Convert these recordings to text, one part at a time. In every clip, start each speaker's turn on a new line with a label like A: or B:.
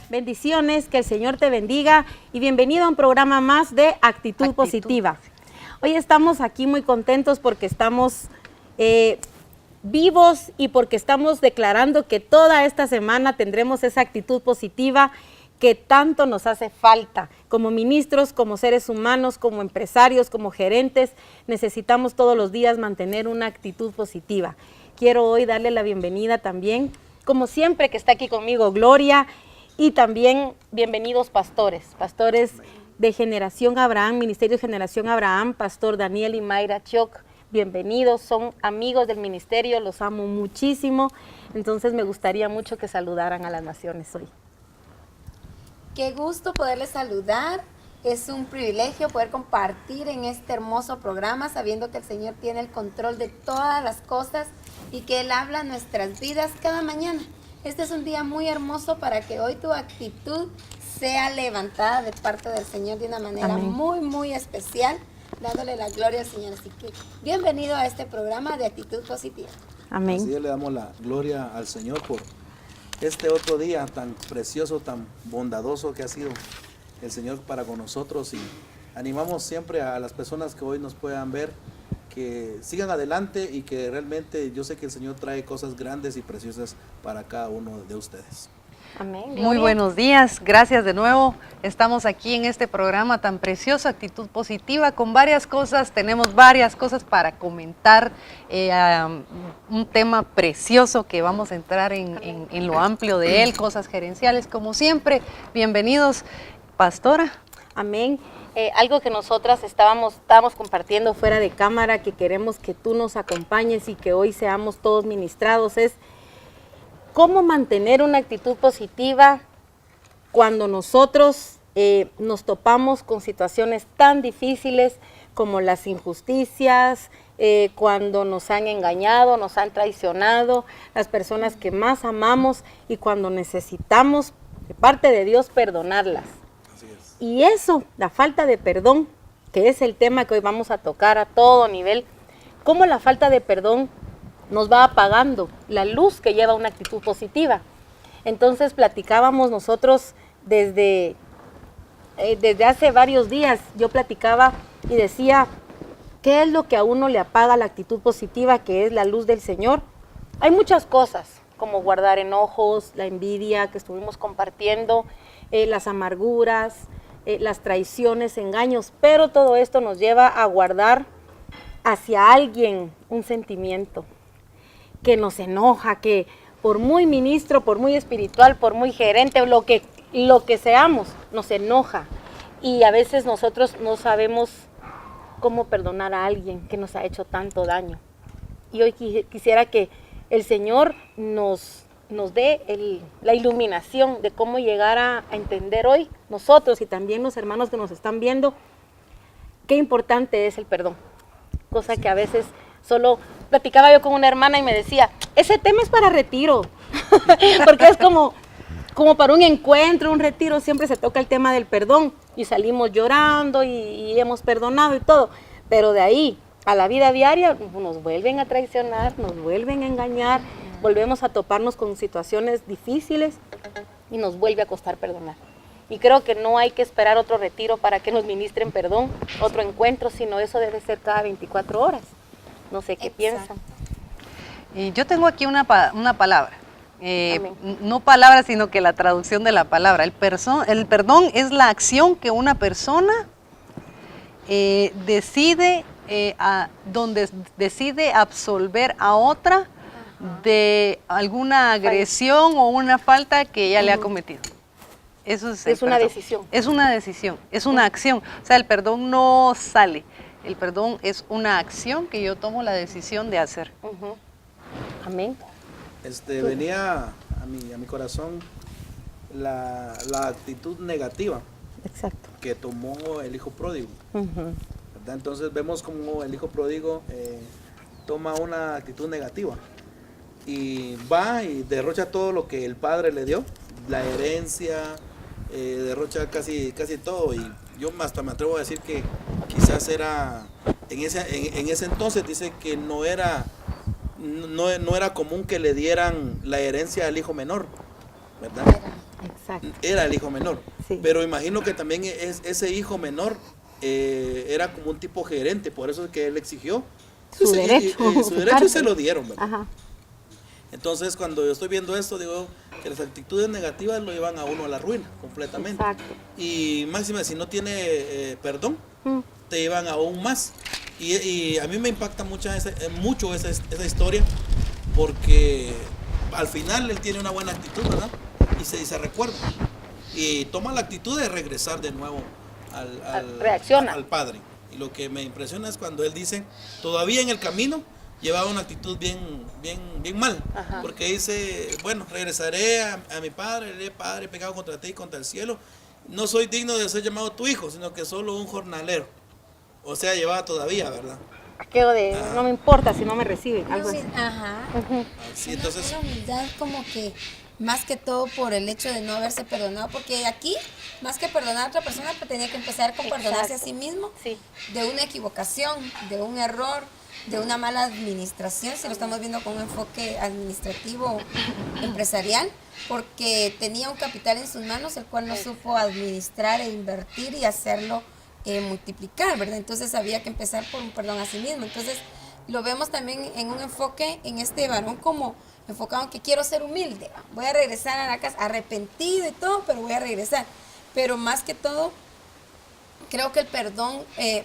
A: Bendiciones, que el Señor te bendiga y bienvenido a un programa más de Actitud Positiva. Hoy estamos aquí muy contentos porque estamos vivos y porque estamos declarando que toda esta semana tendremos esa actitud positiva que tanto nos hace falta. Como ministros, como seres humanos, como empresarios, como gerentes, necesitamos todos los días mantener una actitud positiva. Quiero hoy darle la bienvenida también, como siempre que está aquí conmigo Gloria, y también bienvenidos pastores de Generación Abraham, Ministerio Generación Abraham, Pastor Daniel y Mayra Choc, bienvenidos, son amigos del ministerio, los amo muchísimo, entonces me gustaría mucho que saludaran a las naciones hoy.
B: Qué gusto poderles saludar, es un privilegio poder compartir en este hermoso programa, sabiendo que el Señor tiene el control de todas las cosas y que Él habla en nuestras vidas cada mañana. Este es un día muy hermoso para que hoy tu actitud sea levantada de parte del Señor de una manera
A: Amén.
B: muy especial, dándole la gloria al Señor. Así que bienvenido a este programa de Actitud Positiva.
A: Amén.
C: Así le damos la gloria al Señor por este otro día tan precioso, tan bondadoso que ha sido el Señor para con nosotros, y animamos siempre a las personas que hoy nos puedan ver que sigan adelante y que realmente yo sé que el Señor trae cosas grandes y preciosas para cada uno de ustedes.
A: Amén.
D: Muy
A: Gloria.
D: buenos días, gracias de nuevo. Estamos aquí en este programa tan precioso, Actitud Positiva, con varias cosas, tenemos varias cosas para comentar, un tema precioso que vamos a entrar en lo amplio de él, cosas gerenciales, como siempre. Bienvenidos, pastora.
A: Amén. Algo que nosotras estábamos compartiendo fuera de cámara, que queremos que tú nos acompañes y que hoy seamos todos ministrados, es cómo mantener una actitud positiva cuando nosotros nos topamos con situaciones tan difíciles como las injusticias, cuando nos han engañado, nos han traicionado, las personas que más amamos, y cuando necesitamos de parte de Dios perdonarlas. Y eso, la falta de perdón, que es el tema que hoy vamos a tocar a todo nivel, cómo la falta de perdón nos va apagando la luz que lleva una actitud positiva. Entonces platicábamos nosotros desde hace varios días, yo platicaba y decía, ¿qué es lo que a uno le apaga la actitud positiva, que es la luz del Señor? Hay muchas cosas, como guardar enojos, la envidia que estuvimos compartiendo, las amarguras, las traiciones, engaños, pero todo esto nos lleva a guardar hacia alguien un sentimiento que nos enoja, que por muy ministro, por muy espiritual, por muy gerente, lo que seamos, nos enoja, y a veces nosotros no sabemos cómo perdonar a alguien que nos ha hecho tanto daño. Y hoy quisiera que el Señor nos dé la iluminación de cómo llegar a entender hoy nosotros y también los hermanos que nos están viendo qué importante es el perdón. Cosa que a veces solo platicaba yo con una hermana y me decía, ese tema es para retiro, porque es como para un encuentro, un retiro, siempre se toca el tema del perdón y salimos llorando y hemos perdonado y todo, pero de ahí a la vida diaria nos vuelven a traicionar, nos vuelven a engañar, volvemos a toparnos con situaciones difíciles y nos vuelve a costar perdonar. Y creo que no hay que esperar otro retiro para que nos ministren perdón, otro encuentro, sino eso debe ser cada 24 horas. No sé qué piensan.
D: Yo tengo aquí una palabra, no palabra, sino que la traducción de la palabra. El perdón es la acción que una persona decide absolver a otra de alguna agresión o una falta que ella le ha cometido. Eso es
A: una decisión.
D: Es una decisión, es una acción. O sea, el perdón no sale. El perdón es una acción que yo tomo la decisión de hacer.
A: Amén.
C: Venía a mi corazón la actitud negativa.
A: Exacto.
C: Que tomó el hijo pródigo. ¿Verdad? Entonces vemos como el hijo pródigo toma una actitud negativa. y va y derrocha todo lo que el padre le dio, la herencia, derrocha casi todo, y yo hasta me atrevo a decir que quizás era, en ese entonces dice que no era común que le dieran la herencia al hijo menor, ¿verdad?
A: Exacto.
C: Era el hijo menor,
A: Sí.
C: pero imagino que también ese hijo menor era como un tipo gerente, por eso es que él exigió
A: Su derecho,
C: su
A: su
C: derecho, y
A: parte.
C: se lo dieron, ¿verdad?
A: Ajá.
C: Entonces, cuando yo estoy viendo esto, digo que las actitudes negativas lo llevan a uno a la ruina completamente.
A: Exacto.
C: Y máxima, si no tiene perdón,
A: Mm.
C: te llevan aún más. Y a mí me impacta mucho esa historia, porque al final él tiene una buena actitud, ¿verdad? Y se recuerda. Y toma la actitud de regresar de nuevo
A: Reacciona.
C: al padre. Y lo que me impresiona es cuando él dice, todavía en el camino, llevaba una actitud bien mal.
A: Ajá.
C: Porque dice, bueno, regresaré a mi padre, diré, Padre, he pecado contra ti y contra el cielo. No soy digno de ser llamado tu hijo, sino que solo un jornalero. O sea, llevaba todavía, ¿verdad?
A: Aquello de no me importa si no me reciben, algo así.
B: Ajá.
A: Ujú.
C: Sí, entonces,
B: Una humildad como que más que todo por el hecho de no haberse perdonado, porque aquí, más que perdonar a otra persona, pues tenía que empezar con perdonarse a
A: Exacto.
B: sí mismo
A: Sí.
B: de una equivocación, de un error, de una mala administración, si lo estamos viendo con un enfoque administrativo empresarial, porque tenía un capital en sus manos, el cual no supo administrar e invertir y hacerlo multiplicar, ¿verdad? Entonces había que empezar por un perdón a sí mismo. Entonces lo vemos también en un enfoque en este varón como enfocado en que quiero ser humilde, voy a regresar a la casa arrepentido y todo, pero voy a regresar. Pero más que todo, creo que el perdón,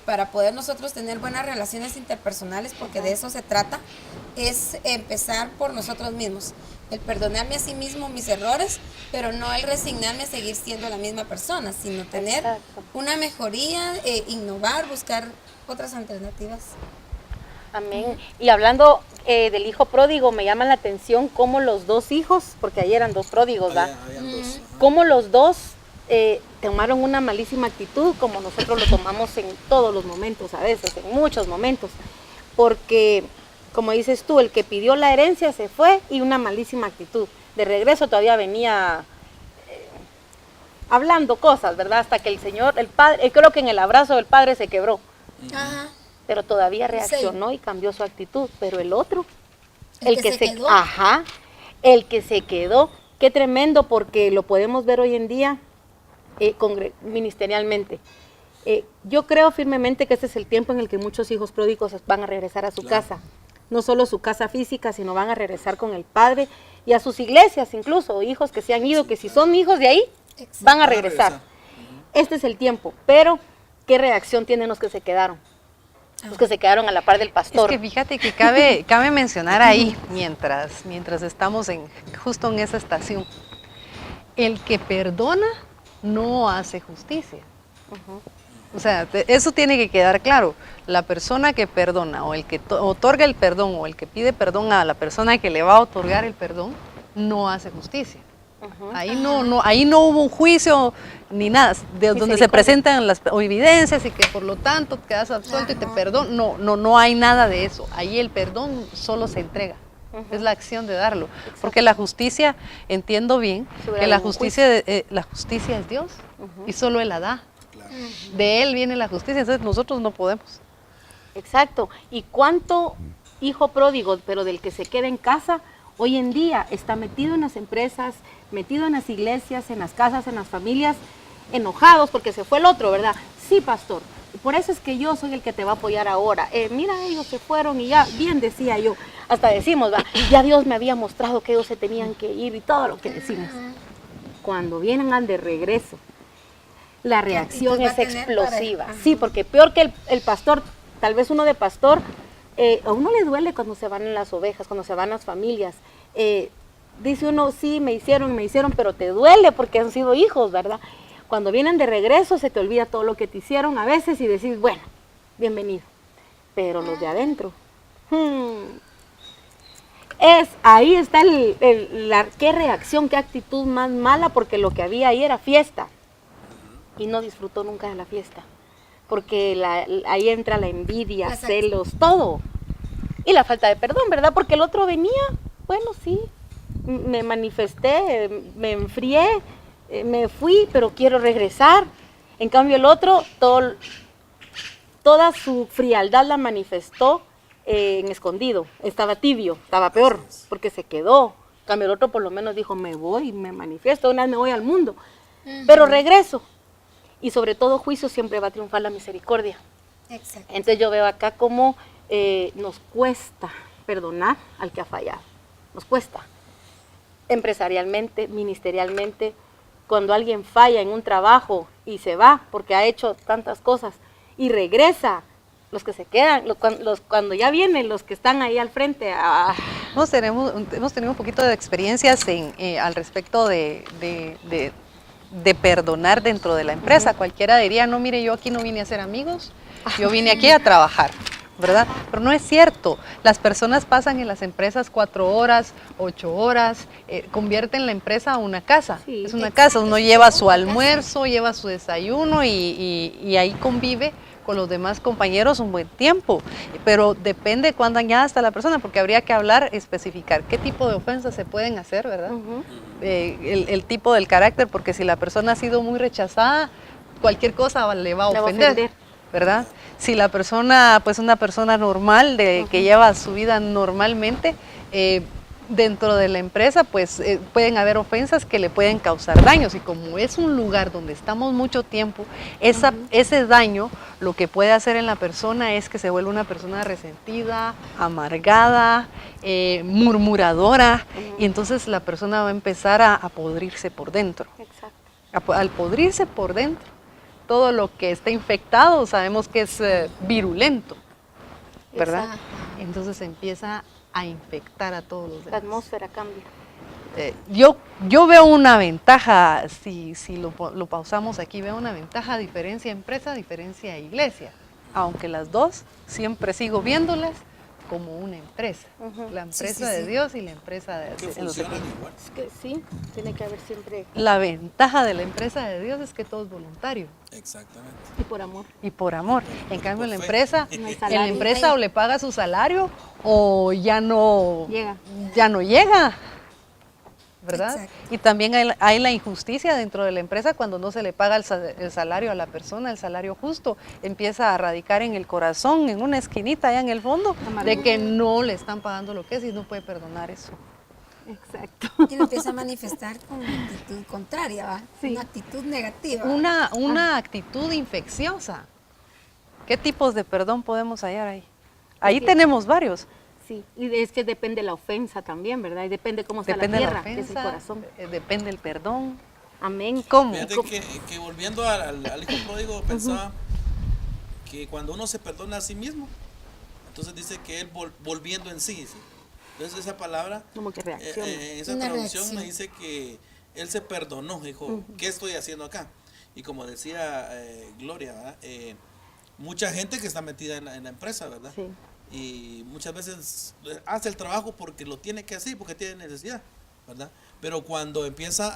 B: para poder nosotros tener buenas relaciones interpersonales, porque de eso se trata, es empezar por nosotros mismos. El perdonarme a sí mismo mis errores, pero no el resignarme a seguir siendo la misma persona, sino tener
A: Exacto.
B: una mejoría, innovar, buscar otras alternativas.
A: Amén. Y hablando del hijo pródigo, me llama la atención cómo los dos hijos, porque ahí eran dos pródigos, ¿verdad?
C: habían dos. Ajá.
A: Cómo los dos tomaron una malísima actitud, como nosotros lo tomamos en todos los momentos, a veces, en muchos momentos. Porque, como dices tú, el que pidió la herencia se fue y una malísima actitud. De regreso todavía venía hablando cosas, ¿verdad? Hasta que el Señor, el Padre, creo que en el abrazo del Padre se quebró,
B: Ajá.
A: pero todavía reaccionó y cambió su actitud. Pero el otro,
B: El que se quedó.
A: Ajá, el que se quedó, qué tremendo, porque lo podemos ver hoy en día ministerialmente. Yo creo firmemente que este es el tiempo en el que muchos hijos pródigos van a regresar a su
C: Claro.
A: casa, no solo su casa física, sino van a regresar con el Padre y a sus iglesias, incluso hijos que se han ido, que si son hijos de ahí,
B: Exacto.
A: van a
C: Van a
A: regresar.
C: regresar.
A: Este es el tiempo, pero ¿qué reacción tienen los que se quedaron? Los que se quedaron a la par del
D: Es
A: pastor.
D: que fíjate que cabe mencionar ahí, mientras estamos justo en esa estación, el que perdona no hace justicia. O sea, eso tiene que quedar claro. La persona que perdona o el que otorga el perdón o el que pide perdón a la persona que le va a otorgar el perdón, no hace justicia. Ahí no hubo un juicio ni nada, de donde se
A: Misericordia.
D: presentan las evidencias y que por lo tanto quedas absuelto y te perdono. No hay nada de eso. Ahí el perdón solo se entrega. Es la acción de darlo. Porque la justicia, entiendo bien,
A: Sobre
D: que la
A: algún
D: justicia es Dios y solo Él la da.
C: Claro.
D: De Él viene la justicia, entonces nosotros no podemos.
A: Exacto. ¿Y cuánto hijo pródigo, pero del que se queda en casa, hoy en día está metido en las empresas, metido en las iglesias, en las casas, en las familias, enojados porque se fue el otro, ¿verdad? Sí, pastor. Por eso es que yo soy el que te va a apoyar ahora. Mira, ellos se fueron y ya, bien decía yo, hasta decimos, ¿va? Ya Dios me había mostrado que ellos se tenían que ir y todo lo que decimos. Cuando vienen de regreso, la reacción
B: actitud va
A: es
B: a tener
A: explosiva.
B: para-
A: Sí, porque peor que el pastor, tal vez uno de pastor, a uno le duele cuando se van las ovejas, cuando se van las familias. Dice uno, sí, me hicieron, pero te duele porque han sido hijos, ¿verdad? Cuando vienen de regreso se te olvida todo lo que te hicieron a veces y decís, bueno, bienvenido. Pero los de adentro, ahí está qué reacción, qué actitud más mala, porque lo que había ahí era fiesta. Y no disfrutó nunca de la fiesta. Porque ahí entra la envidia,
B: Exacto.
A: celos, todo. Y la falta de perdón, ¿verdad? Porque el otro venía bueno, sí, me manifesté, me enfrié, me fui, pero quiero regresar. En cambio el otro, toda su frialdad la manifestó en escondido, estaba tibio, estaba peor, porque se quedó. En cambio el otro por lo menos dijo, me voy, me manifiesto, una vez me voy al mundo, pero regreso. Y sobre todo juicio siempre va a triunfar la misericordia.
B: Exacto.
A: Entonces yo veo acá cómo nos cuesta perdonar al que ha fallado, nos cuesta, empresarialmente, ministerialmente, cuando alguien falla en un trabajo y se va porque ha hecho tantas cosas y regresa, los que se quedan, cuando ya vienen los que están ahí al frente.
D: Hemos tenido un poquito de experiencias al respecto de perdonar dentro de la empresa. Cualquiera diría, no, mire, yo aquí no vine a ser amigos, yo vine aquí a trabajar, ¿verdad? Pero no es cierto. Las personas pasan en las empresas 4 horas, 8 horas, convierten la empresa a una casa.
A: Sí,
D: es una casa, uno lleva su almuerzo, lleva su desayuno y ahí convive con los demás compañeros un buen tiempo, pero depende cuán dañada está la persona, porque habría que hablar, especificar qué tipo de ofensas se pueden hacer, ¿verdad? El tipo del carácter, porque si la persona ha sido muy rechazada, cualquier cosa le va a ofender, ¿verdad? Si la persona, pues una persona normal, que lleva su vida normalmente, dentro de la empresa, pues pueden haber ofensas que le pueden causar daños, y como es un lugar donde estamos mucho tiempo, ese daño lo que puede hacer en la persona es que se vuelva una persona resentida, amargada, murmuradora, y entonces la persona va a empezar a podrirse por dentro.
A: Exacto.
D: Al podrirse por dentro, todo lo que está infectado sabemos que es virulento, ¿verdad?
B: Exacto.
D: Entonces empieza a infectar a todos los demás.
A: La atmósfera cambia.
D: Yo veo una ventaja, si lo pausamos aquí, veo una ventaja, diferencia empresa, diferencia iglesia, aunque las dos siempre sigo viéndolas como una empresa, la empresa de Dios y la empresa de
C: Que
D: Dios.
C: funcionan igual.
A: Es que sí, tiene que haber siempre.
D: La ventaja de la empresa de Dios es que todo es voluntario.
C: Exactamente.
A: Y por amor.
D: Y por amor. En cambio, en la
C: fe.
D: empresa,
A: No hay
D: en la
A: salario.
D: empresa o le paga su salario o ya no
A: Llega.
D: llega, ¿verdad?
B: Exacto.
D: Y también hay la injusticia dentro de la empresa cuando no se le paga el salario a la persona, el salario justo, empieza a radicar en el corazón, en una esquinita allá en el fondo, de que no le están pagando lo que es y no puede perdonar eso.
A: Exacto.
B: Y lo empieza a manifestar con una actitud contraria, ¿va?
A: Sí.
B: Una actitud negativa.
D: Una actitud infecciosa. ¿Qué tipos de perdón podemos hallar ahí? Ahí
A: Sí.
D: tenemos varios.
A: Sí, y es que depende la ofensa también, ¿verdad? Y depende cómo está
D: Depende
A: la
D: de
A: tierra,
D: la
A: que es el
D: ofensa,
A: corazón.
D: depende el perdón.
A: Amén.
D: ¿Cómo?
C: Fíjate que volviendo al hijo pródigo, pensaba que cuando uno se perdona a sí mismo, entonces dice que él volviendo en sí. ¿Sí? Entonces esa palabra,
A: Como que reacciona.
C: esa
B: Una
C: traducción
B: reacción.
C: me dice que él se perdonó, dijo, ¿qué estoy haciendo acá? Y como decía Gloria, ¿verdad? Mucha gente que está metida en la empresa, ¿verdad?
A: Sí.
C: Y muchas veces hace el trabajo porque lo tiene que hacer, porque tiene necesidad, ¿verdad? Pero cuando empieza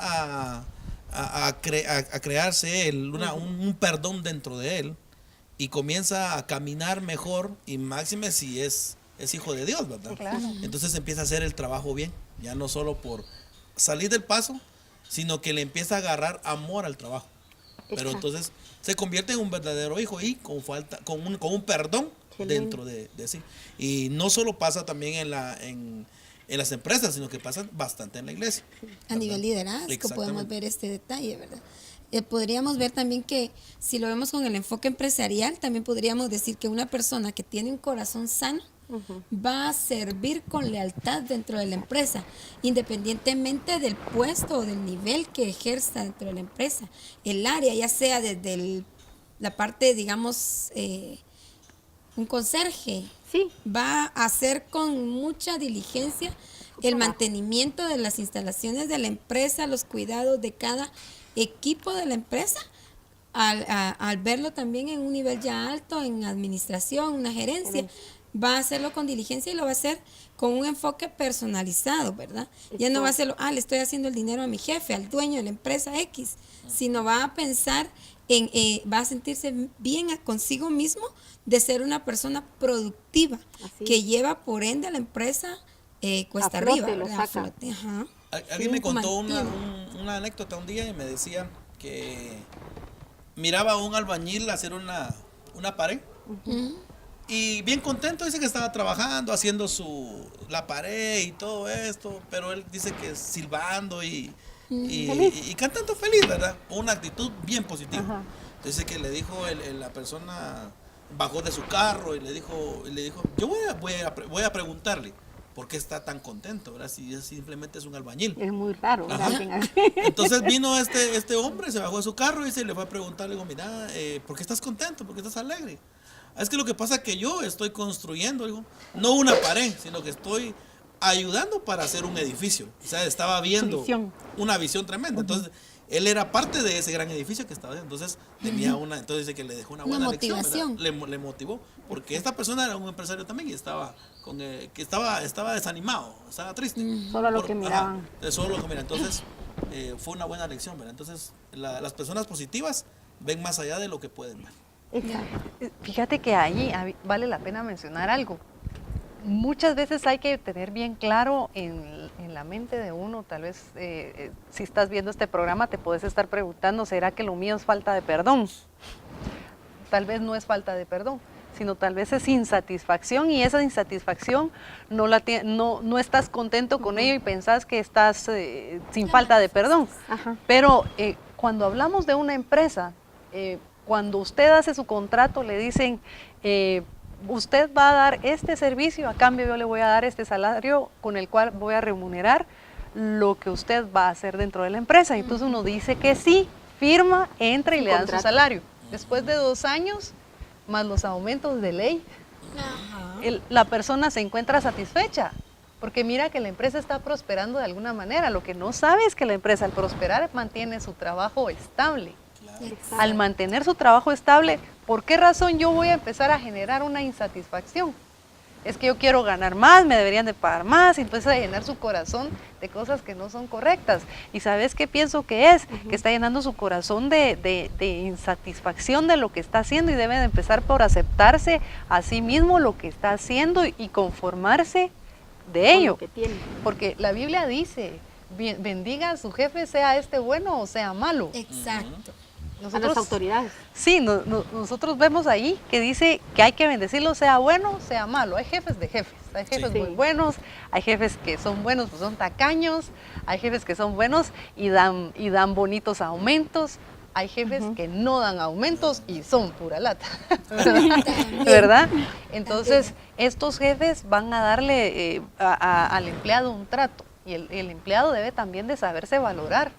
C: a crearse él un perdón dentro de él y comienza a caminar mejor, y máxime si es hijo de Dios, ¿verdad?
D: Claro.
C: Entonces empieza a hacer el trabajo bien, ya no solo por salir del paso, sino que le empieza a agarrar amor al trabajo. Pero
A: Exacto.
C: entonces se convierte en un verdadero hijo y con un perdón
A: Qué lindo.
C: dentro de sí. Y no solo pasa también en las empresas, sino que pasa bastante en la iglesia.
B: A nivel liderazgo
C: Exactamente.
B: podemos ver este detalle, ¿verdad? Podríamos ver también que si lo vemos con el enfoque empresarial, también podríamos decir que una persona que tiene un corazón sano va a servir con lealtad dentro de la empresa, independientemente del puesto o del nivel que ejerza dentro de la empresa. El área, ya sea desde la parte, digamos, un conserje,
A: Sí.
B: va a hacer con mucha diligencia el mantenimiento de las instalaciones de la empresa, los cuidados de cada equipo de la empresa, al verlo también en un nivel ya alto, en administración, una gerencia, va a hacerlo con diligencia y lo va a hacer con un enfoque personalizado, ¿verdad? Ya no va a hacerlo, le estoy haciendo el dinero a mi jefe, al dueño de la empresa X, sino va a pensar va a sentirse bien consigo mismo de ser una persona productiva,
A: Así
B: que
A: es.
B: lleva por ende a la empresa cuesta
A: A flote
B: arriba,
A: lo
B: ¿verdad? A
A: saca.
B: flote, ajá.
C: Alguien me contó
B: mantiene.
C: una anécdota un día y me decía que miraba a un albañil hacer una pared.
B: Ujú.
C: Y bien contento, dice que estaba trabajando, haciendo la pared y todo esto, pero él dice que silbando y cantando feliz, ¿verdad? Una actitud bien positiva.
A: Ajá.
C: Entonces que le dijo la persona, bajó de su carro y le dijo, yo voy a preguntarle por qué está tan contento, ¿verdad? Si simplemente es un albañil.
A: Es muy raro, ¿verdad?
C: Ajá.
A: Alguien así.
C: Entonces vino este hombre, se bajó de su carro y se le fue a preguntar, le digo, mira, ¿por qué estás contento? ¿Por qué estás alegre? Es que lo que pasa es que yo estoy construyendo, digo, no una pared, sino que estoy ayudando para hacer un edificio. O sea, estaba viendo una visión tremenda. Entonces, él era parte de ese gran edificio que estaba haciendo. Entonces, entonces dice que le dejó una buena lección,
B: motivación.
C: le motivó, porque esta persona era un empresario también y estaba estaba desanimado, estaba triste.
A: Solo lo que miraban.
C: Solo lo que miraban. Entonces, fue una buena lección, ¿verdad? Entonces, las personas positivas ven más allá de lo que pueden ver.
A: Exacto.
D: Fíjate que ahí vale la pena mencionar algo. Muchas veces hay que tener bien claro en la mente de uno, tal vez si estás viendo este programa te puedes estar preguntando, ¿será que lo mío es falta de perdón? Tal vez no es falta de perdón, sino tal vez es insatisfacción, y esa insatisfacción no estás contento con ello y pensás que estás sin falta de perdón.
A: Ajá.
D: Pero cuando hablamos de una empresa, cuando usted hace su contrato le dicen, usted va a dar este servicio, a cambio yo le voy a dar este salario con el cual voy a remunerar lo que usted va a hacer dentro de la empresa. Entonces uno dice que sí, firma, entra y le dan su salario. Después de 2 años, más los aumentos de ley, la persona se encuentra satisfecha, porque mira que la empresa está prosperando de alguna manera. Lo que no sabe es que la empresa al prosperar mantiene su trabajo estable.
A: Exacto.
D: Al mantener su trabajo estable, ¿por qué razón yo voy a empezar a generar una insatisfacción? Es que yo quiero ganar más, me deberían de pagar más, y empieza a llenar su corazón de cosas que no son correctas. ¿Y sabes qué pienso que es? Que está llenando su corazón de insatisfacción de lo que está haciendo, y debe de empezar por aceptarse a sí mismo lo que está haciendo y conformarse de ello.
A: Con lo que tiene.
D: Porque la Biblia dice, bendiga a su jefe, sea este bueno o sea malo.
B: Exacto.
A: A las autoridades.
D: Sí, nosotros vemos ahí que dice que hay que bendecirlo, sea bueno, sea malo. Hay jefes de jefes, hay jefes
A: Sí.
D: muy buenos, hay jefes que son buenos, pues son tacaños, hay jefes que son buenos y dan bonitos aumentos, hay jefes que no dan aumentos y son pura lata, ¿verdad? Entonces, estos jefes van a darle al empleado un trato, y el empleado debe también de saberse valorar.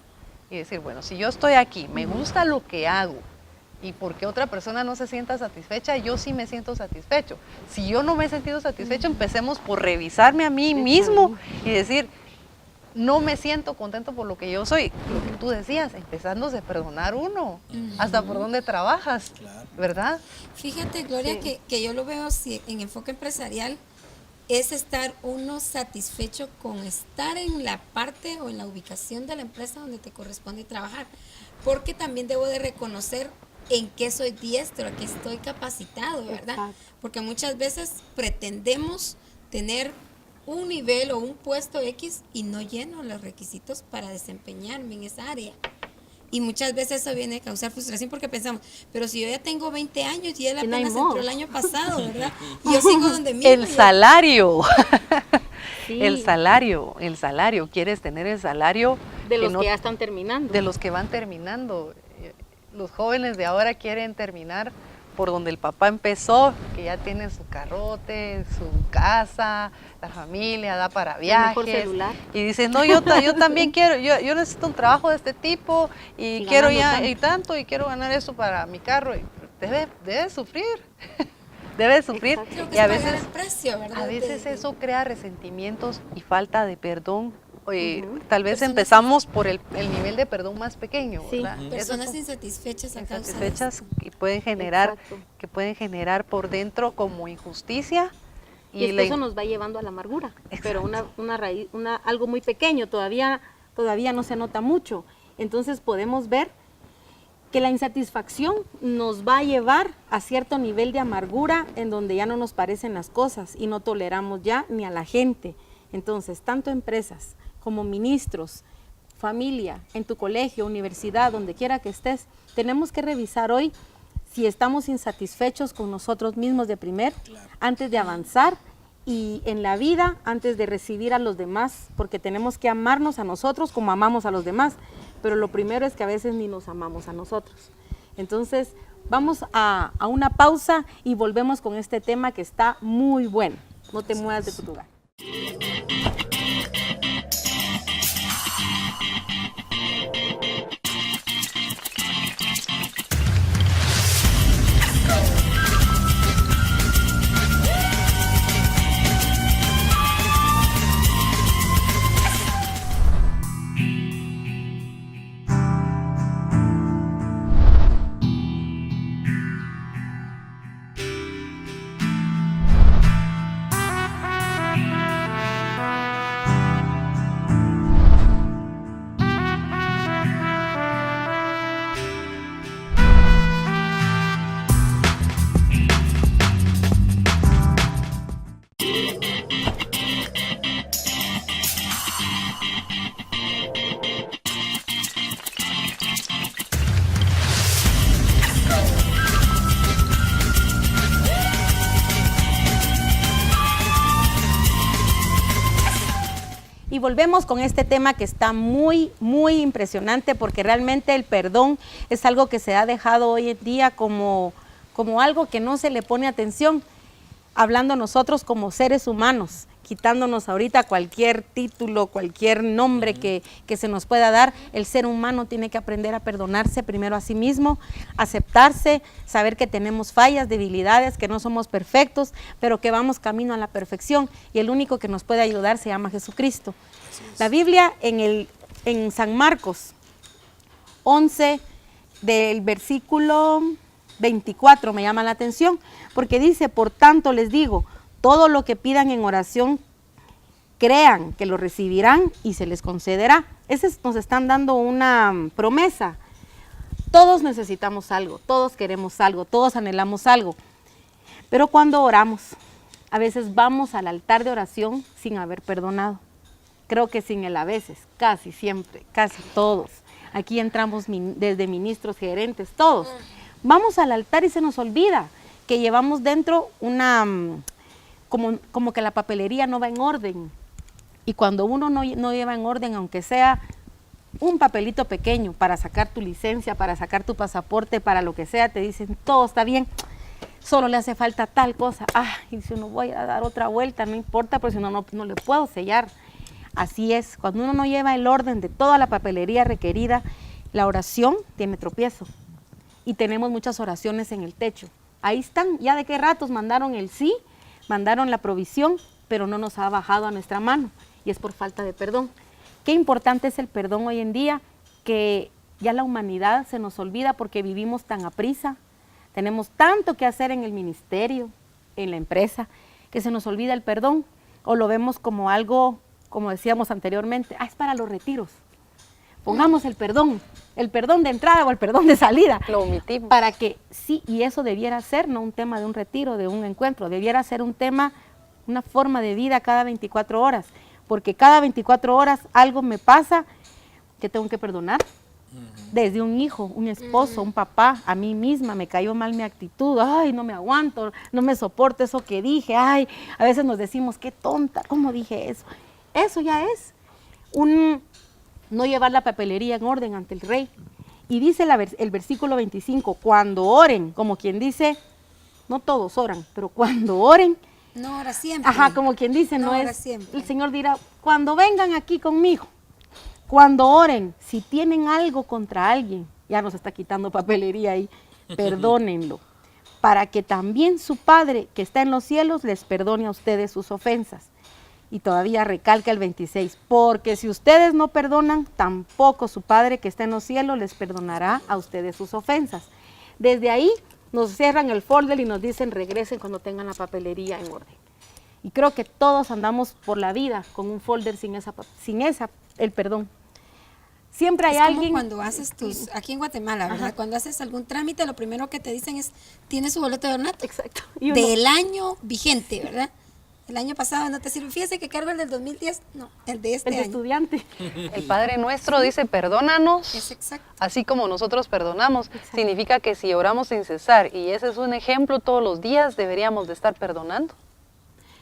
D: Y decir, bueno, si yo estoy aquí, me gusta lo que hago, y porque otra persona no se sienta satisfecha, yo sí me siento satisfecho. Si yo no me he sentido satisfecho, empecemos por revisarme a mí mismo y decir, no me siento contento por lo que yo soy. Lo que tú decías, empezándose a perdonar uno, hasta por dónde trabajas, ¿verdad?
B: Fíjate, Gloria, que yo lo veo así, en enfoque empresarial, es estar uno satisfecho con estar en la parte o en la ubicación de la empresa donde te corresponde trabajar, porque también debo de reconocer en qué soy diestro, a qué estoy capacitado, ¿verdad?
A: Exacto.
B: Porque muchas veces pretendemos tener un nivel o un puesto X y no lleno los requisitos para desempeñarme en esa área. Y muchas veces eso viene a causar frustración porque pensamos, pero si yo ya tengo 20 años y él
A: Y no hay
B: apenas
A: modo.
B: entró el año pasado, ¿verdad? Y yo sigo donde mismo.
D: El salario,
A: Sí.
D: el salario, quieres tener el salario
A: De los
D: no-
A: que ya están terminando.
D: de los que van terminando. Los jóvenes de ahora quieren terminar por donde el papá empezó, que ya tiene su carrote, su casa, la familia, da para
A: El
D: viajes.
A: mejor celular.
D: Y dices, no, yo también quiero, yo necesito un trabajo de este tipo y quiero
A: ganando
D: ya y tanto y quiero ganar esto para mi carro. Y debe sufrir, debe sufrir.
A: Exacto.
B: Creo que
D: Y a
B: es pagar
D: veces,
B: el precio, ¿verdad?
D: a veces
B: De-
D: eso crea resentimientos y falta de perdón. Tal vez
B: Personas
D: empezamos por el nivel de perdón más pequeño,
A: Sí.
D: ¿verdad? Eso
B: Personas
D: son-
B: insatisfechas a causa de
D: insatisfechas
B: esto.
D: que pueden generar por dentro como injusticia,
A: Y es que eso nos va llevando a la amargura, pero una raíz, algo muy pequeño, todavía no se nota mucho. Entonces podemos ver que la insatisfacción nos va a llevar a cierto nivel de amargura en donde ya no nos parecen las cosas y no toleramos ya ni a la gente. Entonces, tanto empresas como ministros, familia, en tu colegio, universidad, donde quiera que estés, tenemos que revisar hoy si estamos insatisfechos con nosotros mismos de primer, antes de avanzar, y en la vida antes de recibir a los demás, porque tenemos que amarnos a nosotros como amamos a los demás, pero lo primero es que a veces ni nos amamos a nosotros. Entonces, vamos a una pausa y volvemos con este tema que está muy bueno. No te muevas de tu lugar. Y volvemos con este tema que está muy, muy impresionante, porque realmente el perdón es algo que se ha dejado hoy en día como algo que no se le pone atención, hablando nosotros como seres humanos, quitándonos ahorita cualquier título, cualquier nombre que se nos pueda dar. El ser humano tiene que aprender a perdonarse primero a sí mismo, aceptarse, saber que tenemos fallas, debilidades, que no somos perfectos, pero que vamos camino a la perfección, y el único que nos puede ayudar se llama Jesucristo. La Biblia en San Marcos 11, del versículo 24, me llama la atención, porque dice: por tanto les digo, todo lo que pidan en oración, crean que lo recibirán y se les concederá. Nos están dando una promesa. Todos necesitamos algo, todos queremos algo, todos anhelamos algo. Pero cuando oramos, a veces vamos al altar de oración sin haber perdonado. Creo que sin el a veces, casi siempre, casi todos. Aquí entramos desde ministros, gerentes, todos. Vamos al altar y se nos olvida que llevamos dentro una... Como que la papelería no va en orden. Y cuando uno no lleva en orden, aunque sea un papelito pequeño para sacar tu licencia, para sacar tu pasaporte, para lo que sea, te dicen todo está bien, solo le hace falta tal cosa. Y si uno voy a dar otra vuelta, no importa, porque si no le puedo sellar. Así es, cuando uno no lleva el orden de toda la papelería requerida, la oración tiene tropiezo. Y tenemos muchas oraciones en el techo. Ahí están, ya de qué ratos mandaron el sí, mandaron la provisión, pero no nos ha bajado a nuestra mano, y es por falta de perdón. Qué importante es el perdón hoy en día, que ya la humanidad se nos olvida porque vivimos tan aprisa, tenemos tanto que hacer en el ministerio, en la empresa, que se nos olvida el perdón, o lo vemos como algo, como decíamos anteriormente, es para los retiros. Pongamos el perdón de entrada o el perdón de salida.
D: Lo omitimos.
A: Para que, sí, y eso debiera ser no un tema de un retiro, de un encuentro, debiera ser un tema, una forma de vida cada 24 horas, porque cada 24 horas algo me pasa que tengo que perdonar. Desde un hijo, un esposo, un papá, a mí misma me cayó mal mi actitud, no me aguanto, no me soporto eso que dije, a veces nos decimos, qué tonta, ¿cómo dije eso? Eso ya es no llevar la papelería en orden ante el rey. Y dice el versículo 25, cuando oren, como quien dice, no todos oran, pero cuando oren.
B: No ora siempre.
A: Como quien dice, no es
B: siempre.
A: El Señor dirá, cuando vengan aquí conmigo, cuando oren, si tienen algo contra alguien, ya nos está quitando papelería ahí, perdónenlo, para que también su Padre que está en los cielos les perdone a ustedes sus ofensas. Y todavía recalca el 26, porque si ustedes no perdonan, tampoco su Padre que está en los cielos les perdonará a ustedes sus ofensas. Desde ahí nos cierran el folder y nos dicen regresen cuando tengan la papelería en orden. Y creo que todos andamos por la vida con un folder sin el perdón. Siempre hay alguien...
B: cuando haces aquí en Guatemala, ¿verdad? Cuando haces algún trámite, lo primero que te dicen es, ¿tienes su boleto de ornato?
A: Exacto.
B: Del año vigente, ¿verdad? el año pasado no te sirve. Fíjese que cargo el del 2010, no, el de este
A: El de
B: año.
A: estudiante.
D: El Padre Nuestro dice, perdónanos,
B: Es exacto.
D: así como nosotros perdonamos. Significa que si oramos sin cesar, y ese es un ejemplo todos los días, deberíamos de estar perdonando.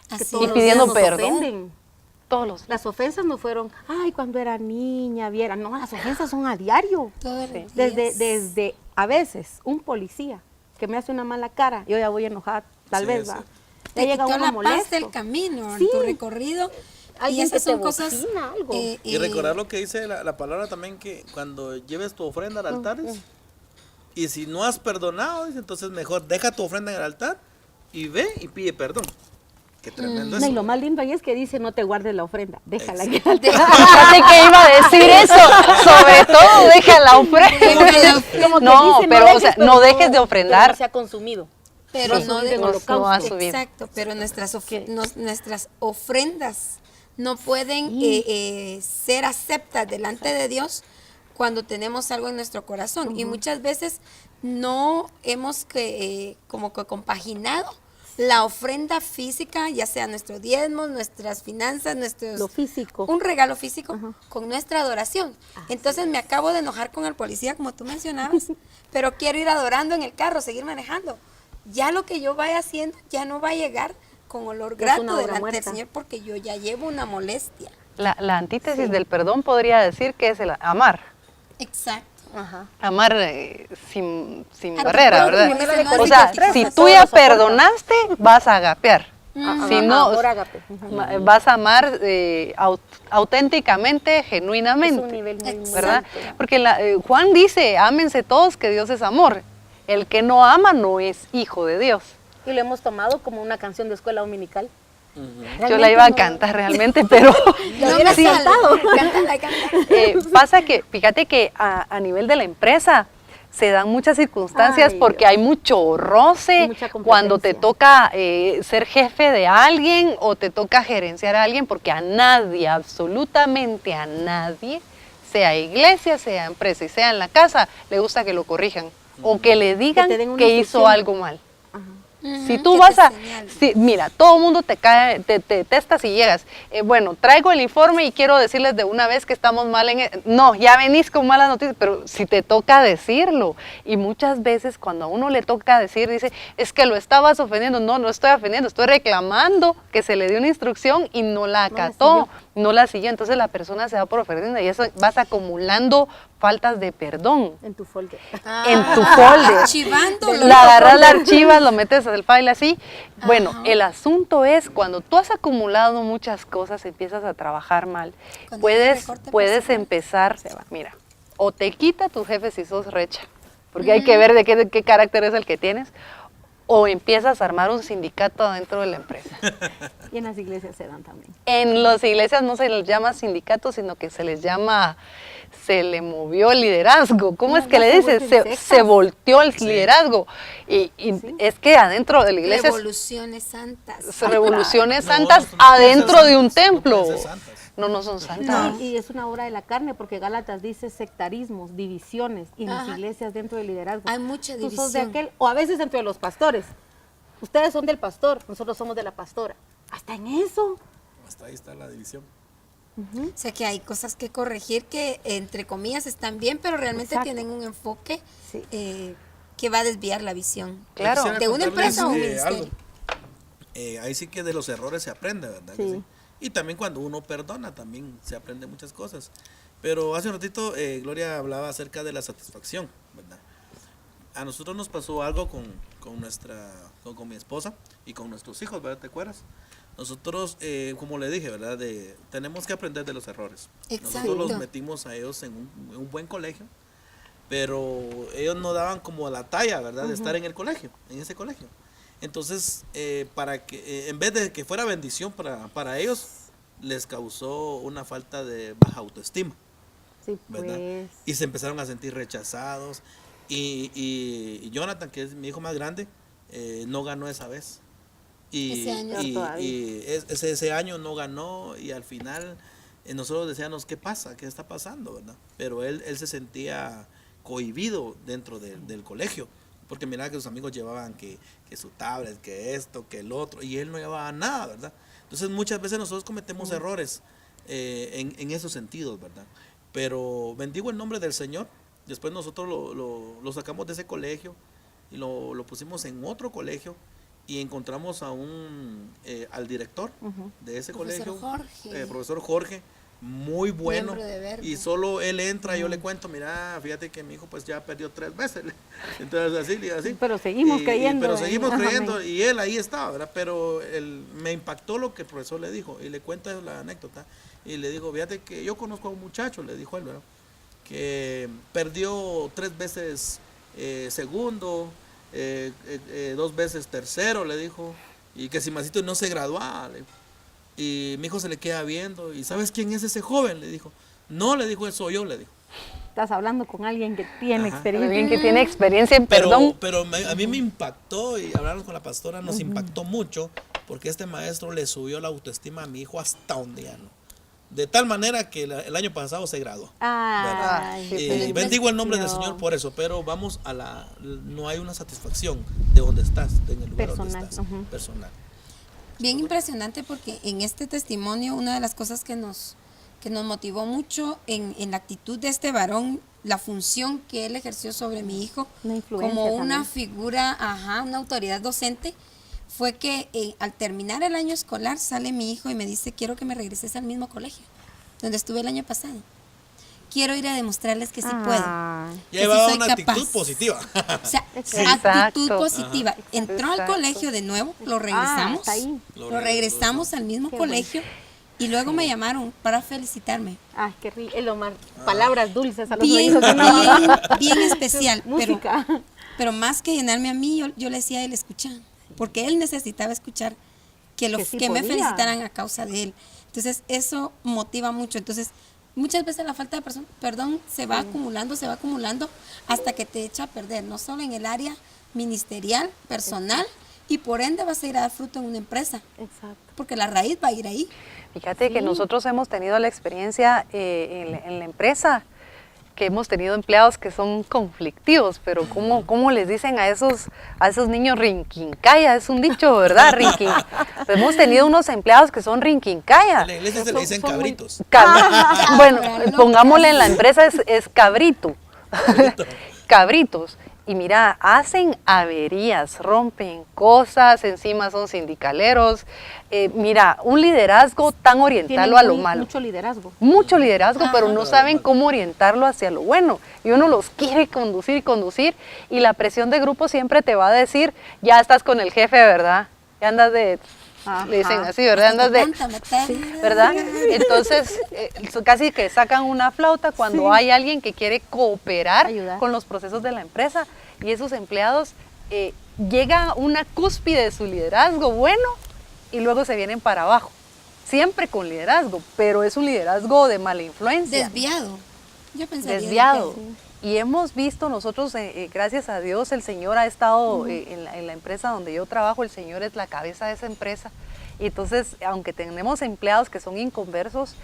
A: Que
B: Así
A: todos
B: es.
A: los
D: pidiendo
A: días nos
D: perdón.
A: ofenden.
D: Todos los días.
A: Las ofensas no fueron, ay, cuando era niña, viera. No, las ofensas son a diario.
B: Todos
D: Sí.
B: los días.
A: Desde a veces un policía que me hace una mala cara, yo ya voy enojada, tal
C: Sí,
A: vez
C: sí.
A: va.
B: Te
A: Ya llega
B: quitó
A: uno
B: la
A: molesto.
B: paz del camino,
A: Sí.
B: en tu recorrido. Y
A: Alguien
B: esas
A: que te
B: son cosas.
A: bocina, algo.
C: Y recordar lo que dice la palabra también, que cuando lleves tu ofrenda al altar, y si no has perdonado, dice, entonces mejor deja tu ofrenda en el altar y ve y pide perdón. Qué tremendo
A: No, y
C: eso.
A: lo más lindo ahí es que dice, no te guardes la ofrenda, déjala en el
B: De-
A: altar.
D: Fíjate que iba a decir eso, sobre todo deja la ofrenda.
A: Como que
D: No,
A: dice,
D: pero o
A: dejes,
D: sea,
A: pero
D: no dejes de
A: pero
D: ofrendar.
A: no se ha consumido.
B: Pero
A: No
B: no,
A: ha subido en
B: de,
A: holocausto.
D: no ha subido.
B: Exacto, pero nuestras ofrendas no pueden ser aceptas delante de Dios cuando tenemos algo en nuestro corazón. Y muchas veces no hemos como que compaginado la ofrenda física, ya sea nuestros diezmos, nuestras finanzas,
A: Lo físico.
B: un regalo físico con nuestra adoración. Entonces me acabo de enojar con el policía, como tú mencionabas, pero quiero ir adorando en el carro, seguir manejando. Ya lo que yo vaya haciendo ya no va a llegar con olor
A: Es
B: grato
A: una obra
B: delante del
A: muerta.
B: Señor, porque yo ya llevo una molestia.
D: La antítesis del perdón podría decir que es el amar.
B: Exacto.
A: Ajá.
D: Amar sin
B: A tu
D: barrera,
B: prójimo,
D: ¿verdad?
B: dice, no
D: O sea,
B: hagas
D: si
B: cosas,
D: tú
A: todo
D: ya
A: lo soporta.
D: perdonaste, vas a agapear. Si no,
A: Amor ágape.
D: vas a amar auténticamente,
A: Es
D: genuinamente.
A: un nivel muy
D: ¿Verdad?
A: alto.
D: Porque Juan dice, ámense todos, que Dios es amor. El que no ama no es hijo de Dios.
A: Y lo hemos tomado como una canción de escuela dominical.
D: Yo la iba a cantar realmente, pero
B: No
A: hubieras
B: me sale.
A: cantado.
B: Cántala, cántala.
D: pasa que, fíjate que a nivel de la empresa se dan muchas circunstancias
A: Ay,
D: porque
A: Dios.
D: hay mucho roce
A: Mucha competencia.
D: cuando te toca ser jefe de alguien o te toca gerenciar a alguien, porque a nadie, absolutamente a nadie, sea iglesia, sea empresa y sea en la casa, le gusta que lo corrijan o que le digan
A: te den una
D: que hizo
A: instrucción.
D: algo mal. Si
B: Ujú,
D: tú
B: que
D: vas
B: te
D: a,
B: señalen.
D: mira, todo el mundo te detesta si llegas. Bueno, traigo el informe y quiero decirles de una vez que estamos mal no, ya venís con malas noticias, pero si te toca decirlo. Y muchas veces cuando a uno le toca decir, dice, es que lo estabas ofendiendo. No, no estoy ofendiendo, estoy reclamando que se le dio una instrucción y no la acató, no la siguió. Entonces la persona se va por ofendida y eso vas acumulando faltas de perdón.
A: En tu folder.
D: En tu folder.
B: Archivándolo.
D: La agarras, la archivas, lo metes al file así. Bueno, el asunto es cuando tú has acumulado muchas cosas, empiezas a trabajar mal.
B: Cuando hay recorte
D: Puedes
B: personal,
D: empezar, mira, o te quita tu jefe si sos recha, porque hay que ver de qué carácter es el que tienes, o empiezas a armar un sindicato dentro de la empresa.
A: Y en las iglesias se dan también.
D: En las iglesias no se les llama sindicato, sino que se les llama, se le movió el liderazgo. ¿Cómo
A: No,
D: es que
A: no
D: le
A: se
D: dices?
A: vuelven
D: Se
A: sectas.
D: volteó el liderazgo. Y es que adentro de la iglesia
B: Revoluciones santas.
D: revoluciones
C: No,
D: santas
C: no pueden ser
D: adentro de un
C: santas, no
D: templo.
C: pueden ser santas.
D: No son santas.
A: Y es una obra de la carne, porque Gálatas dice sectarismos, divisiones, y en las
B: Ajá.
A: iglesias dentro del liderazgo.
B: Hay mucha
A: Tú sos de
B: división.
A: aquel, o a veces entre los pastores. Ustedes son del pastor, nosotros somos de la pastora. Hasta en eso.
C: Hasta ahí está la división.
B: O sea que hay cosas que corregir que entre comillas están bien, pero realmente
A: Exacto.
B: tienen un enfoque
A: Sí.
B: que va a desviar la visión.
D: Claro.
C: Quisiera
B: ¿De una
C: contarles,
B: empresa o un ministerio?
C: algo. Ahí sí que de los errores se aprende, ¿verdad? que
A: Sí.
C: sí? Y también cuando uno perdona, también se aprende muchas cosas. Pero hace un ratito Gloria hablaba acerca de la satisfacción, ¿verdad? A nosotros nos pasó algo con mi esposa y con nuestros hijos, ¿verdad? ¿Te acuerdas? Nosotros, como le dije, ¿verdad? Tenemos que aprender de los errores.
B: Exacto.
C: Nosotros los metimos a ellos en un buen colegio, pero ellos no daban como la talla, ¿verdad? De estar en el colegio, en ese colegio. Entonces, para que en vez de que fuera bendición para ellos, les causó una falta de baja autoestima,
A: Sí,
C: ¿verdad?
A: pues.
C: Y se empezaron a sentir rechazados. Y Jonathan, que es mi hijo más grande, no ganó esa vez.
B: Ese año.
C: Ese año no ganó y al final nosotros decíamos, ¿qué pasa? ¿Qué está pasando? ¿Verdad? Pero él se sentía cohibido dentro del colegio, porque miraba que sus amigos llevaban que su tablet, que esto, que el otro, y él no llevaba nada, ¿verdad? Entonces muchas veces nosotros cometemos errores en esos sentidos, ¿verdad? Pero bendigo el nombre del Señor. Después nosotros lo sacamos de ese colegio y lo pusimos en otro colegio y encontramos al director de ese colegio, profesor Jorge, muy bueno, y solo él entra, yo le cuento, mira, fíjate que mi hijo pues ya perdió 3 veces, entonces así.
A: Pero seguimos creyendo.
C: Pero seguimos creyendo, y él ahí estaba, ¿verdad? Pero me impactó lo que el profesor le dijo, y le cuenta la anécdota, y le dijo, fíjate que yo conozco a un muchacho, le dijo él, ¿verdad? Que perdió 3 veces segundo, 2 veces tercero, le dijo, y que si Masito no se graduaba, le dijo. Y mi hijo se le queda viendo, y ¿sabes quién es ese joven? Le dijo. No, le dijo, soy yo, le dijo.
A: Estás hablando con alguien que tiene
C: Ajá.
A: experiencia.
D: Alguien que tiene experiencia en perdón.
C: Pero a mí me impactó, y hablando con la pastora nos impactó mucho, porque este maestro le subió la autoestima a mi hijo hasta un día, ¿no? De tal manera que el año pasado se graduó.
A: Ay,
C: Y bendigo el nombre del Señor por eso, pero vamos no hay una satisfacción de donde estás, en el lugar
A: personal,
C: donde estás, personal.
B: Bien impresionante, porque en este testimonio una de las cosas que nos motivó mucho en la actitud de este varón, la función que él ejerció sobre mi hijo como una figura, una autoridad docente, fue que al terminar el año escolar sale mi hijo y me dice, quiero que me regreses al mismo colegio donde estuve el año pasado. Quiero ir a demostrarles que sí puedo.
C: Ya llevaba una actitud positiva.
B: O sea,
D: Exacto.
B: actitud positiva. Entró al
D: Exacto.
B: colegio de nuevo, lo regresamos. Lo regresamos al mismo colegio. Y luego me llamaron para felicitarme.
A: Ay, qué rico. Palabras dulces a los
B: Bien,
A: oídos.
B: bien especial.
A: Música.
B: Pero más que llenarme a mí, yo le decía a él, escucha. Porque él necesitaba escuchar que me felicitaran a causa de él. Entonces, eso motiva mucho. Entonces, muchas veces la falta de perdón se va acumulando hasta que te echa a perder, no solo en el área ministerial, personal, y por ende vas a ir a dar fruto en una empresa.
A: Exacto.
B: Porque la raíz va a ir ahí.
D: Fíjate que nosotros hemos tenido la experiencia en la empresa, que hemos tenido empleados que son conflictivos, pero ¿cómo les dicen a esos niños rinquincaya? Es un dicho, ¿verdad? Hemos tenido unos empleados que son rinquincaya.
C: En la iglesia se le dicen cabritos.
D: Bueno, pongámosle en la empresa es cabrito. Cabritos. Y mira, hacen averías, rompen cosas, encima son sindicaleros. Mira, un liderazgo tan orientarlo a lo malo.
A: Mucho liderazgo.
D: Mucho liderazgo, pero no saben cómo orientarlo hacia lo bueno. Y uno los quiere conducir, y la presión de grupo siempre te va a decir, ya estás con el jefe, ¿verdad? Ya andas de... Le dicen así, ¿verdad? Andas de... ¿verdad? Entonces, casi que sacan una flauta cuando hay alguien que quiere cooperar con los procesos de la empresa, y esos empleados llegan a una cúspide de su liderazgo bueno y luego se vienen para abajo. Siempre con liderazgo, pero es un liderazgo de mala influencia.
B: Desviado. Yo pensaría.
D: Desviado. Y hemos visto nosotros, gracias a Dios, el Señor ha estado en la empresa donde yo trabajo, el Señor es la cabeza de esa empresa. Y entonces, aunque tenemos empleados que son inconversos,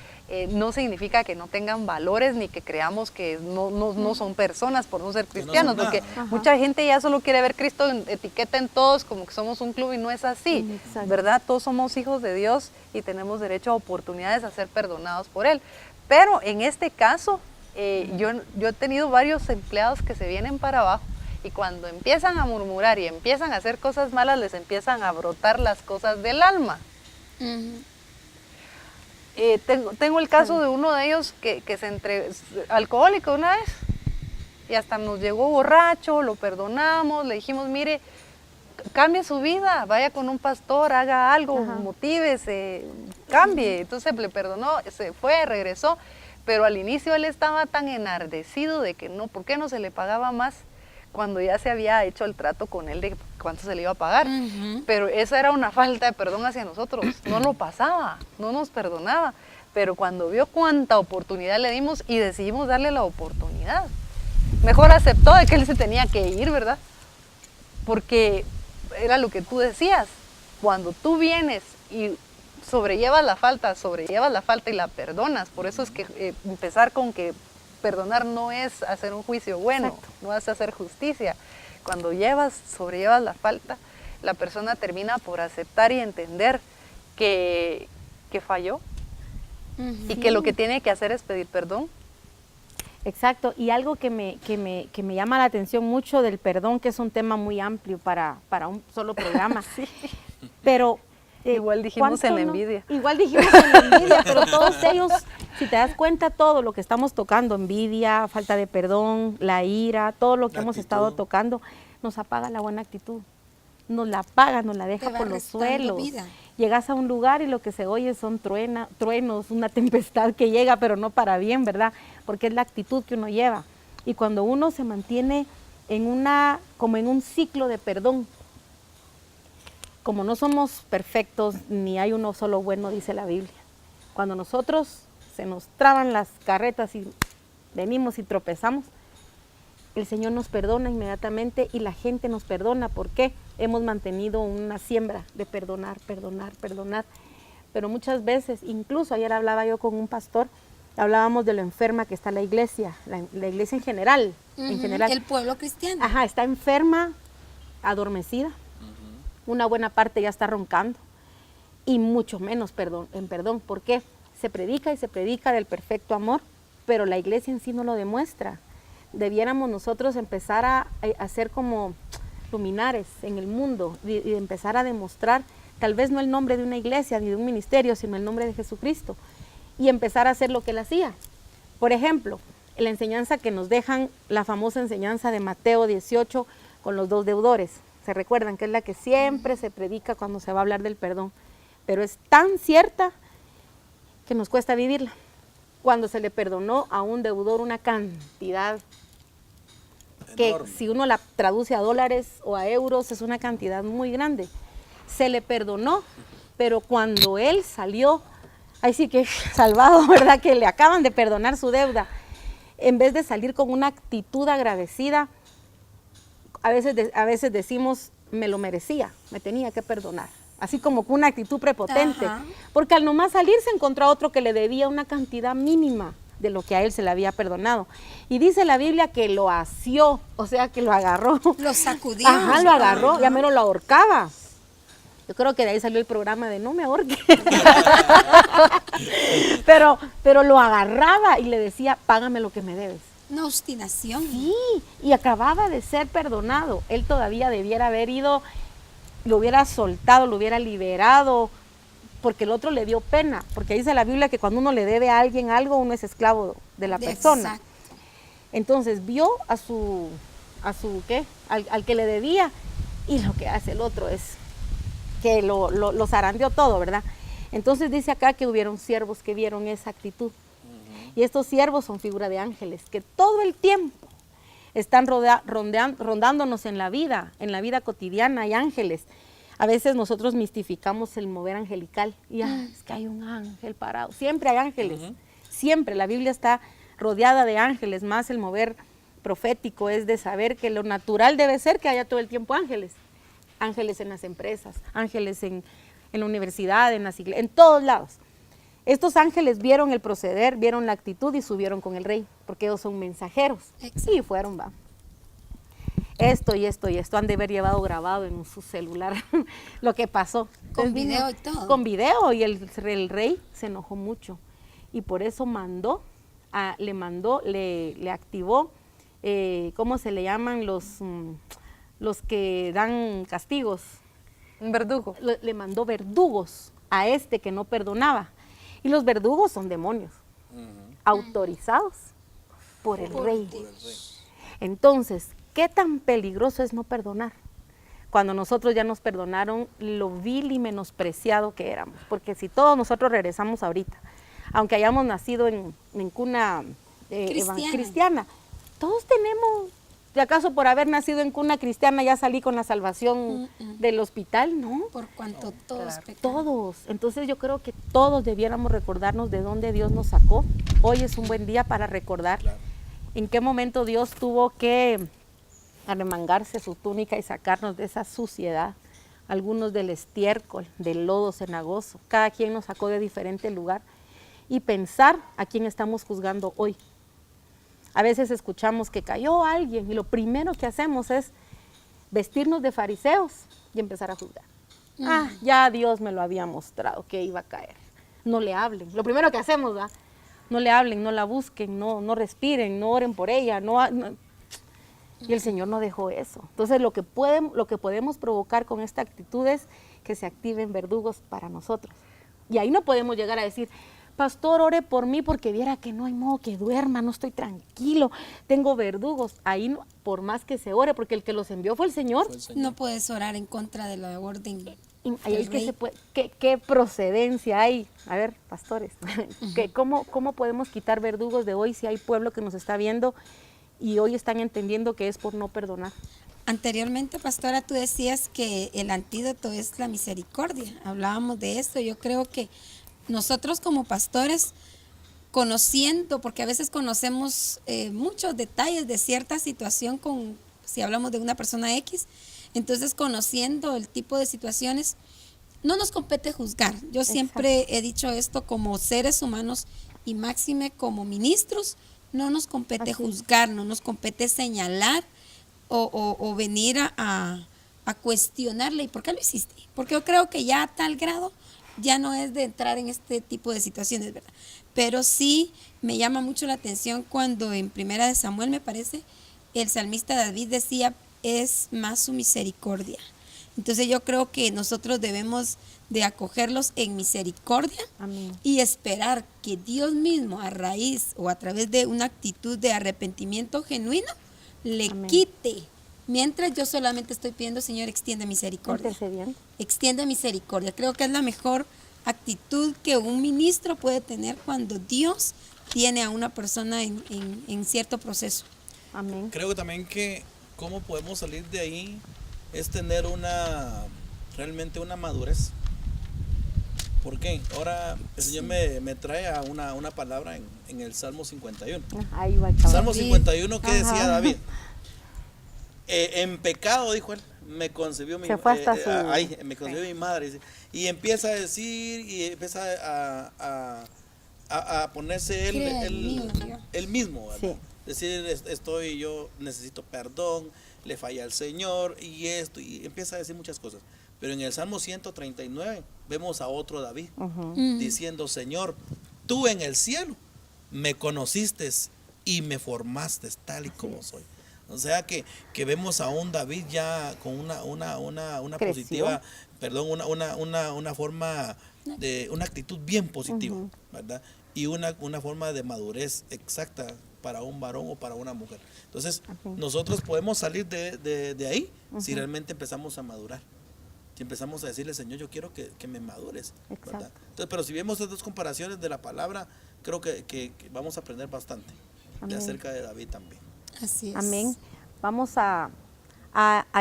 D: no significa que no tengan valores ni que creamos que no son personas por no ser cristianos, porque mucha gente ya solo quiere ver Cristo etiqueta en todos como que somos un club, y no es así, ¿verdad? Todos somos hijos de Dios y tenemos derecho a oportunidades a ser perdonados por Él. Pero en este caso, yo he tenido varios empleados que se vienen para abajo, y cuando empiezan a murmurar y empiezan a hacer cosas malas, les empiezan a brotar las cosas del alma. Tengo el caso de uno de ellos que se entregó alcohólico una vez, y hasta nos llegó borracho, lo perdonamos, le dijimos, mire, cambie su vida, vaya con un pastor, haga algo, motívese, cambie. Entonces le perdonó, se fue, regresó. Pero al inicio él estaba tan enardecido de que no, ¿por qué no se le pagaba más? Cuando ya se había hecho el trato con él de cuánto se le iba a pagar. Pero esa era una falta de perdón hacia nosotros. No lo pasaba, no nos perdonaba. Pero cuando vio cuánta oportunidad le dimos y decidimos darle la oportunidad, mejor aceptó de que él se tenía que ir, ¿verdad? Porque era lo que tú decías. Cuando tú vienes y sobrellevas la falta y la perdonas. Por eso es que empezar con que perdonar no es hacer un juicio bueno, no es hacer justicia. Cuando sobrellevas la falta, la persona termina por aceptar y entender que falló y que lo que tiene que hacer es pedir perdón.
A: Exacto, y algo que me llama la atención mucho del perdón, que es un tema muy amplio para un solo programa,
D: Sí.
A: pero...
D: Igual dijimos en la
A: ¿cuánto no?
D: envidia.
A: Igual dijimos en la envidia, pero todos ellos, si te das cuenta, todo lo que estamos tocando, envidia, falta de perdón, la ira, todo lo que hemos estado tocando, nos apaga la buena actitud, nos la apaga, nos la deja
B: Te va
A: por los
B: restando
A: suelos.
B: vida.
A: Llegas a un lugar y lo que se oye son truenos, una tempestad que llega, pero no para bien, ¿verdad? Porque es la actitud que uno lleva. Y cuando uno se mantiene como en un ciclo de perdón, como no somos perfectos, ni hay uno solo bueno, dice la Biblia. Cuando nosotros se nos traban las carretas y venimos y tropezamos, el Señor nos perdona inmediatamente y la gente nos perdona. ¿Por qué? Hemos mantenido una siembra de perdonar, perdonar, perdonar. Pero muchas veces, incluso ayer hablaba yo con un pastor, hablábamos de lo enferma que está la iglesia en general. En general.
B: El pueblo cristiano.
A: Ajá, está enferma, adormecida. Una buena parte ya está roncando y mucho menos en perdón. ¿Por qué? Se predica y se predica del perfecto amor, pero la iglesia en sí no lo demuestra. Debiéramos nosotros empezar a ser como luminares en el mundo y empezar a demostrar, tal vez no el nombre de una iglesia ni de un ministerio, sino el nombre de Jesucristo, y empezar a hacer lo que él hacía. Por ejemplo, la enseñanza que nos dejan, la famosa enseñanza de Mateo 18 con los 2 deudores. Se recuerdan que es la que siempre se predica cuando se va a hablar del perdón, pero es tan cierta que nos cuesta vivirla. Cuando se le perdonó a un deudor una cantidad que
C: enorme.
A: si uno la traduce a dólares o a euros es una cantidad muy grande. Se le perdonó, pero cuando él salió, ahí sí que salvado, ¿verdad? Que le acaban de perdonar su deuda, en vez de salir con una actitud agradecida, a veces decimos, me lo merecía, me tenía que perdonar. Así como con una actitud prepotente.
B: Ajá.
A: Porque al nomás salir se encontró a otro que le debía una cantidad mínima de lo que a él se le había perdonado. Y dice la Biblia que lo asió, o sea, que lo agarró.
B: Lo sacudió.
A: Ajá, lo agarró, ya menos lo ahorcaba. Yo creo que de ahí salió el programa de no me ahorque. pero lo agarraba y le decía, págame lo que me debes.
B: Una obstinación.
A: Sí, y acababa de ser perdonado. Él todavía debiera haber ido, lo hubiera soltado, lo hubiera liberado, porque el otro le dio pena. Porque dice la Biblia que cuando uno le debe a alguien algo, uno es esclavo de la persona.
B: Exacto.
A: Entonces vio a su ¿qué? Al que le debía, y lo que hace el otro es que lo zarandeó todo, ¿verdad? Entonces dice acá que hubieron siervos que vieron esa actitud. Y estos siervos son figura de ángeles, que todo el tiempo están rondándonos en la vida cotidiana. Hay ángeles. A veces nosotros mistificamos el mover angelical. Y es que hay un ángel parado. Siempre hay ángeles. Siempre. La Biblia está rodeada de ángeles. Más el mover profético es de saber que lo natural debe ser que haya todo el tiempo ángeles. Ángeles en las empresas, ángeles en la universidad, en las iglesias, en todos lados. Estos ángeles vieron el proceder, vieron la actitud y subieron con el rey, porque ellos son mensajeros.
B: Exacto.
A: Y fueron, va. Esto y esto y esto han de haber llevado grabado en su celular lo que pasó.
B: Con
A: Entonces,
B: video y todo.
A: Con video, y el rey se enojó mucho. Y por eso le activó, ¿cómo se le llaman los que dan castigos?
D: Un verdugo.
A: Le mandó verdugos a este que no perdonaba. Y los verdugos son demonios, autorizados por el rey. Entonces, ¿qué tan peligroso es no perdonar? Cuando nosotros ya nos perdonaron lo vil y menospreciado que éramos. Porque si todos nosotros regresamos ahorita, aunque hayamos nacido en cuna cristiana, todos tenemos, ¿de acaso por haber nacido en cuna cristiana ya salí con la salvación del hospital? No.
B: Por cuanto todos pecaron.
A: Todos. Entonces yo creo que todos debiéramos recordarnos de dónde Dios nos sacó. Hoy es un buen día para recordar en qué momento Dios tuvo que arremangarse su túnica y sacarnos de esa suciedad. Algunos del estiércol, del lodo cenagoso. Cada quien nos sacó de diferente lugar. Y pensar a quién estamos juzgando hoy. A veces escuchamos que cayó alguien y lo primero que hacemos es vestirnos de fariseos y empezar a juzgar. Ya Dios me lo había mostrado que iba a caer. No le hablen. Lo primero que hacemos, ¿va? No le hablen, no la busquen, no respiren, no oren por ella, no. Y el Señor no dejó eso. Entonces lo que podemos provocar con esta actitud es que se activen verdugos para nosotros. Y ahí no podemos llegar a decir, pastor, ore por mí porque viera que no hay modo que duerma, no estoy tranquilo, tengo verdugos. Ahí no, por más que se ore, porque el que los envió fue el Señor.
B: No puedes orar en contra de la orden.
A: Y ahí es que ¿qué procedencia hay? A ver, pastores, ¿cómo podemos quitar verdugos de hoy si hay pueblo que nos está viendo y hoy están entendiendo que es por no perdonar?
B: Anteriormente, pastora, tú decías que el antídoto es la misericordia. Hablábamos de esto. Yo creo que nosotros como pastores, conociendo, porque a veces conocemos muchos detalles de cierta situación si hablamos de una persona X, entonces conociendo el tipo de situaciones, no nos compete juzgar. Yo siempre he dicho esto como seres humanos y máxime como ministros, no nos compete juzgar, no nos compete señalar o venir a cuestionarle. ¿Y por qué lo hiciste? Porque yo creo que ya a tal grado ya no es de entrar en este tipo de situaciones, ¿verdad? Pero sí me llama mucho la atención cuando en Primera de Samuel, me parece, el salmista David decía, es más su misericordia. Entonces yo creo que nosotros debemos de acogerlos en misericordia.
A: Amén.
B: Y esperar que Dios mismo a raíz o a través de una actitud de arrepentimiento genuino le
A: Amén.
B: quite. Mientras yo solamente estoy pidiendo, Señor, extiende misericordia.
A: Intercediendo.
B: Extiende misericordia. Creo que es la mejor actitud que un ministro puede tener cuando Dios tiene a una persona en cierto proceso.
A: Amén.
C: Creo que también que cómo podemos salir de ahí es tener realmente una madurez. ¿Por qué? Ahora el Señor me trae a una palabra en el Salmo 51.
A: Ahí va el cabrón.
C: Salmo 51, ¿qué decía
A: Ajá.
C: David? En pecado, dijo él, me concebió mi
A: Se fue hasta su...
C: me concebió mi madre. Dice, y empieza a decir, y empieza a ponerse él mismo, ¿verdad?
A: Sí.
C: Decir, yo necesito perdón, le falla al Señor, y esto, y empieza a decir muchas cosas. Pero en el Salmo 139 vemos a otro David diciendo, Señor, tú en el cielo me conociste y me formaste tal y como soy. O sea que vemos a un David ya con una positiva, una forma de una actitud bien positiva, ¿verdad? Y una forma de madurez exacta para un varón o para una mujer. Entonces, nosotros podemos salir de ahí si realmente empezamos a madurar. Si empezamos a decirle, Señor, yo quiero que me madures, ¿verdad? Entonces, pero si vemos estas dos comparaciones de la palabra, creo que vamos a aprender bastante de acerca de David también.
B: Así es.
A: Amén. Vamos a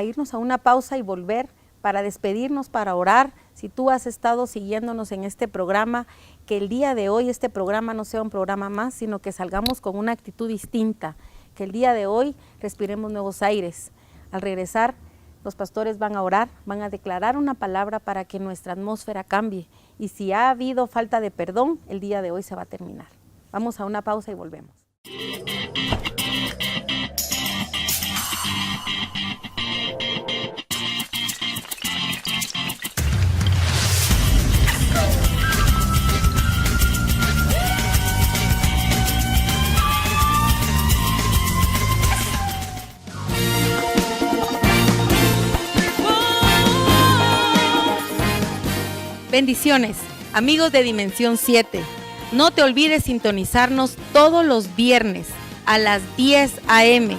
A: irnos a una pausa y volver para despedirnos, para orar. Si tú has estado siguiéndonos en este programa, que el día de hoy este programa no sea un programa más, sino que salgamos con una actitud distinta, que el día de hoy respiremos nuevos aires. Al regresar, los pastores van a orar, van a declarar una palabra para que nuestra atmósfera cambie. Y si ha habido falta de perdón, el día de hoy se va a terminar. Vamos a una pausa y volvemos. Bendiciones, amigos de Dimensión 7. No te olvides sintonizarnos todos los viernes a las 10 a.m.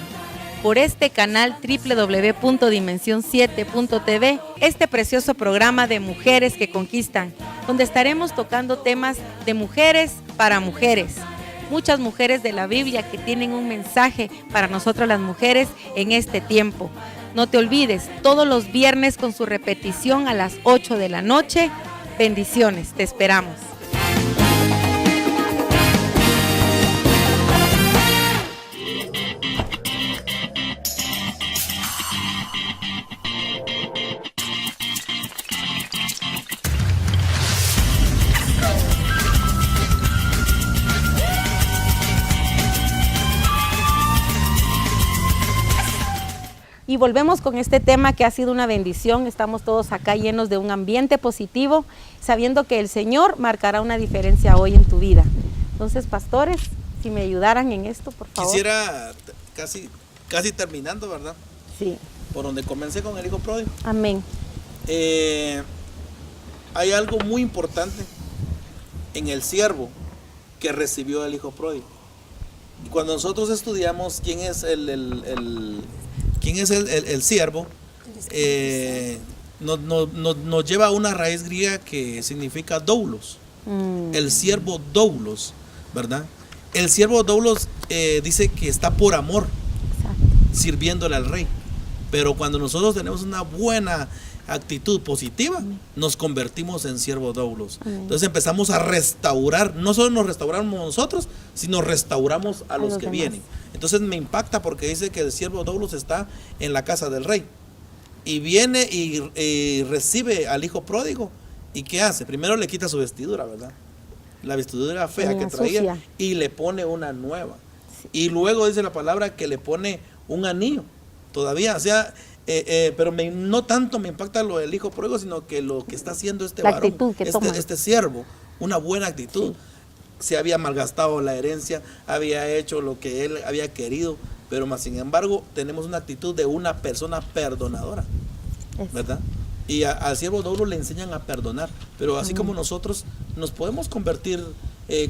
A: por este canal www.dimension7.tv, este precioso programa de Mujeres que Conquistan, donde estaremos tocando temas de mujeres para mujeres. Muchas mujeres de la Biblia que tienen un mensaje para nosotras las mujeres en este tiempo. No te olvides, todos los viernes con su repetición a las 8 de la noche. Bendiciones, te esperamos. Y volvemos con este tema que ha sido una bendición. Estamos todos acá llenos de un ambiente positivo, sabiendo que el Señor marcará una diferencia hoy en tu vida. Entonces, pastores, si me ayudaran en esto, por favor.
C: Quisiera, casi terminando, ¿verdad?
A: Sí.
C: Por donde comencé con el hijo pródigo.
A: Amén.
C: Hay algo muy importante en el siervo que recibió el hijo pródigo. Y cuando nosotros estudiamos quién es el siervo, nos lleva a una raíz griega que significa doulos. El siervo doulos, ¿verdad? El siervo doulos dice que está por amor, sirviéndole al rey. Pero cuando nosotros tenemos una buena actitud positiva, nos convertimos en siervo doulos. Entonces empezamos a restaurar, no solo nos restauramos nosotros, sino restauramos a los que vienen. Entonces me impacta porque dice que el siervo doulos está en la casa del rey y viene y recibe al hijo pródigo. ¿Y qué hace? Primero le quita su vestidura, ¿verdad? La vestidura fea que traía sucia, y le pone una nueva. Y luego dice la palabra que le pone un anillo todavía, o sea, pero no tanto me impacta lo del hijo pródigo, sino que lo que está haciendo este varón, este siervo, una buena actitud. Sí. Se había malgastado la herencia, había hecho lo que él había querido, pero más sin embargo tenemos una actitud de una persona perdonadora, ¿verdad? Y al siervo doulo le enseñan a perdonar, pero así como nosotros nos podemos convertir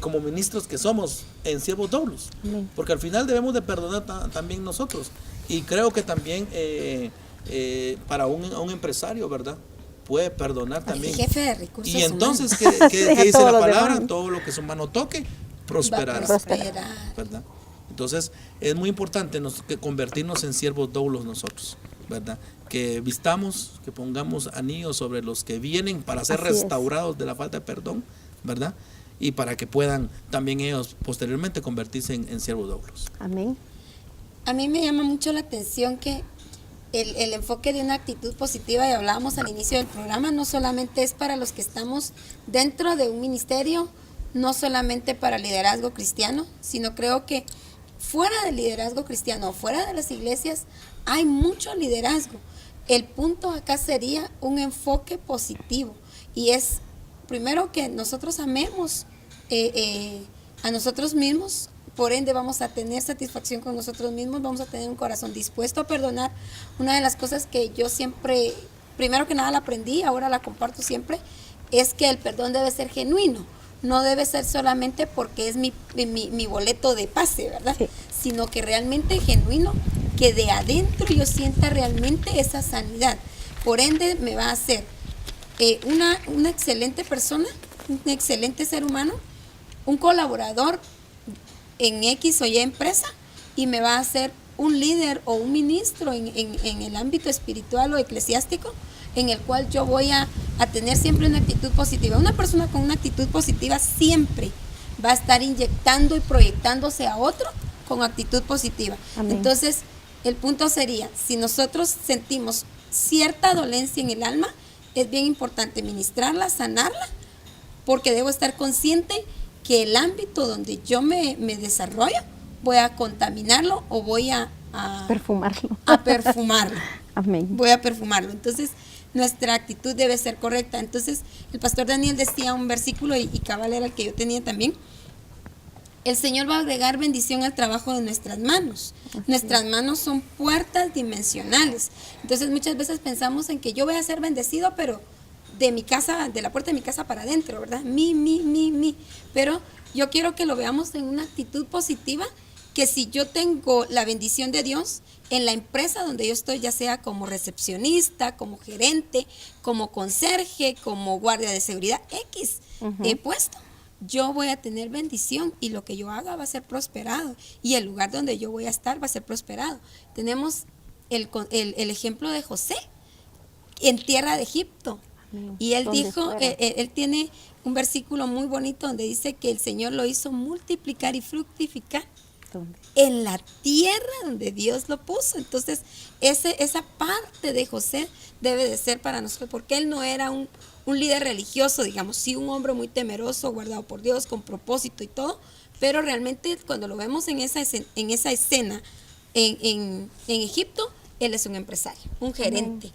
C: como ministros que somos en siervos doulos, porque al final debemos de perdonar también nosotros. Y creo que también para un empresario, ¿verdad? Puede perdonar también.
B: Jefe de recursos
C: y entonces,
B: humanos.
C: ¿qué dice la palabra? Todo lo que su mano toque, prosperará. ¿Verdad? Entonces, es muy importante convertirnos en siervos doulos nosotros, ¿verdad? Que vistamos, que pongamos anillos sobre los que vienen para ser restaurados de la falta de perdón, ¿verdad? Y para que puedan también ellos posteriormente convertirse en siervos doulos.
A: Amén.
B: A mí me llama mucho la atención que el enfoque de una actitud positiva, y hablábamos al inicio del programa, no solamente es para los que estamos dentro de un ministerio, no solamente para liderazgo cristiano, sino creo que fuera del liderazgo cristiano, fuera de las iglesias, hay mucho liderazgo. El punto acá sería un enfoque positivo, y es primero que nosotros amemos a nosotros mismos. Por ende vamos a tener satisfacción con nosotros mismos, vamos a tener un corazón dispuesto a perdonar. Una de las cosas que yo siempre, primero que nada la aprendí, ahora la comparto siempre, es que el perdón debe ser genuino. No debe ser solamente porque es mi boleto de pase, ¿verdad? Sí. Sino que realmente genuino, que de adentro yo sienta realmente esa sanidad. Por ende me va a hacer una excelente persona, un excelente ser humano, un colaborador en X o Y empresa, y me va a hacer un líder o un ministro en el ámbito espiritual o eclesiástico, en el cual yo voy a tener siempre una actitud positiva. Una persona con una actitud positiva siempre va a estar inyectando y proyectándose a otro con actitud positiva. Amén. Entonces, el punto sería, si nosotros sentimos cierta dolencia en el alma, es bien importante ministrarla, sanarla, porque debo estar consciente que el ámbito donde yo me desarrollo, voy a contaminarlo o voy a
A: perfumarlo.
B: A perfumarlo.
A: Amén.
B: Voy a perfumarlo. Entonces, nuestra actitud debe ser correcta. Entonces, el pastor Daniel decía un versículo, y cabal era el que yo tenía también. El Señor va a agregar bendición al trabajo de nuestras manos. Nuestras manos son puertas dimensionales. Entonces, muchas veces pensamos en que yo voy a ser bendecido, pero de mi casa, de la puerta de mi casa para adentro, ¿verdad? Mi. Pero yo quiero que lo veamos en una actitud positiva, que si yo tengo la bendición de Dios en la empresa donde yo estoy, ya sea como recepcionista, como gerente, como conserje, como guardia de seguridad, X puesto, yo voy a tener bendición, y lo que yo haga va a ser prosperado, y el lugar donde yo voy a estar va a ser prosperado. Tenemos el ejemplo de José en tierra de Egipto. Y él dijo, él tiene un versículo muy bonito donde dice que el Señor lo hizo multiplicar y fructificar. ¿Dónde? En la tierra donde Dios lo puso. Entonces, esa parte de José debe de ser para nosotros, porque él no era un líder religioso, digamos, sí, un hombre muy temeroso, guardado por Dios, con propósito y todo, pero realmente cuando lo vemos en esa escena en Egipto, él es un empresario, un gerente.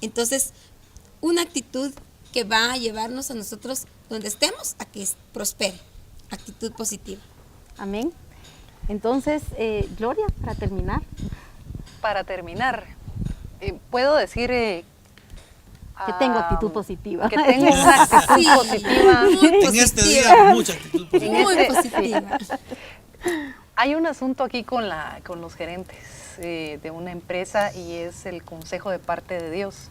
B: Entonces, una actitud que va a llevarnos a nosotros donde estemos a que prospere. Actitud positiva.
A: Amén. Entonces, Gloria, para terminar.
D: Para terminar, puedo decir
A: que tengo actitud positiva.
D: Que tengo una actitud positiva.
C: En este día, mucha actitud positiva.
B: Muy positiva.
D: Hay un asunto aquí con los gerentes de una empresa y es el consejo de parte de Dios.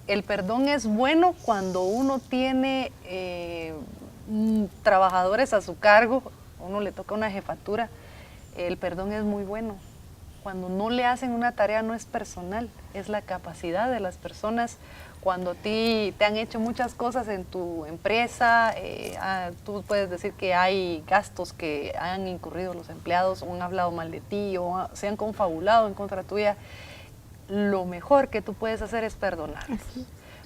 D: El perdón es bueno cuando uno tiene trabajadores a su cargo, uno le toca una jefatura. El perdón es muy bueno. Cuando no le hacen una tarea no es personal, es la capacidad de las personas. Cuando a ti te han hecho muchas cosas en tu empresa, tú puedes decir que hay gastos que han incurrido los empleados o han hablado mal de ti o se han confabulado en contra tuya. Lo mejor que tú puedes hacer es perdonar.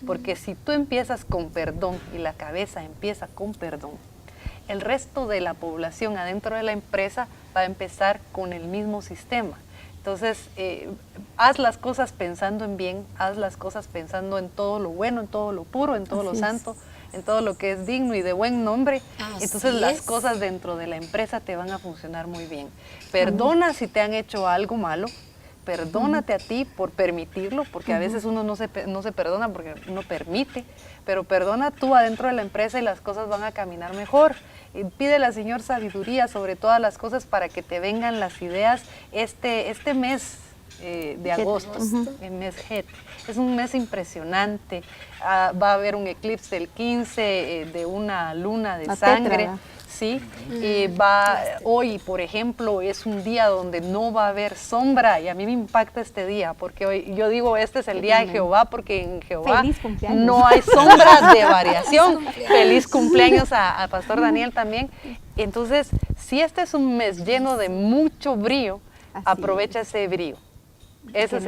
D: Porque si tú empiezas con perdón y la cabeza empieza con perdón, el resto de la población adentro de la empresa va a empezar con el mismo sistema. Entonces, haz las cosas pensando en bien, haz las cosas pensando en todo lo bueno, en todo lo puro, en todo lo santo, en todo lo que es digno y de buen nombre. Entonces las cosas dentro de la empresa te van a funcionar muy bien. Perdona si te han hecho algo malo, perdónate a ti por permitirlo, porque a veces uno no se perdona porque no permite, pero perdona tú adentro de la empresa y las cosas van a caminar mejor. Y pídele al Señor sabiduría sobre todas las cosas para que te vengan las ideas este mes de agosto, el mes Het. Es un mes impresionante. Va a haber un eclipse el 15 de una luna de sangre. Sí, hoy, por ejemplo, es un día donde no va a haber sombra y a mí me impacta este día porque hoy yo digo este es el día de Jehová porque en Jehová no hay sombra de variación. Feliz cumpleaños a Pastor Daniel también. Entonces, si este es un mes lleno de mucho brillo, aprovecha ese brillo. Esa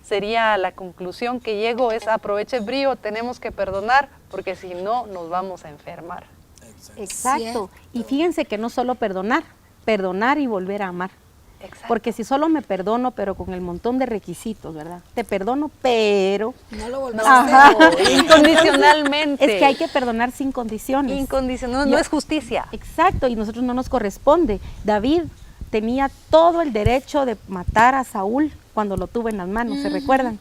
D: sería la conclusión que llego, es aproveche el brillo, tenemos que perdonar porque si no nos vamos a enfermar.
A: Exacto. Y fíjense que no solo perdonar y volver a amar.
D: Exacto.
A: Porque si solo me perdono, pero con el montón de requisitos, ¿verdad? Te perdono, pero...
B: No lo volvás a hacer.
D: Incondicionalmente.
A: Es que hay que perdonar sin condiciones.
D: Incondicional, no es justicia.
A: Exacto, y nosotros no nos corresponde. David tenía todo el derecho de matar a Saúl cuando lo tuvo en las manos, ¿se recuerdan?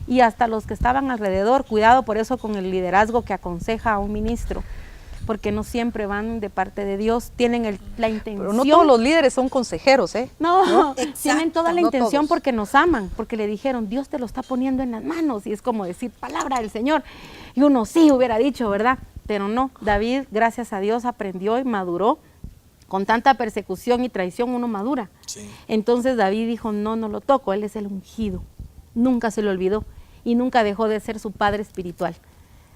A: Y hasta los que estaban alrededor, cuidado por eso con el liderazgo que aconseja a un ministro, porque no siempre van de parte de Dios, tienen la intención.
D: Pero no todos los líderes son consejeros, ¿eh?
A: No, tienen toda la intención
D: todos.
A: porque nos aman, porque le dijeron, Dios te lo está poniendo en las manos, y es como decir, palabra del Señor. Y uno sí hubiera dicho, ¿verdad? Pero no, David, gracias a Dios, aprendió y maduró. Con tanta persecución y traición uno madura. Sí. Entonces David dijo, no lo toco, él es el ungido. Nunca se lo olvidó y nunca dejó de ser su padre espiritual.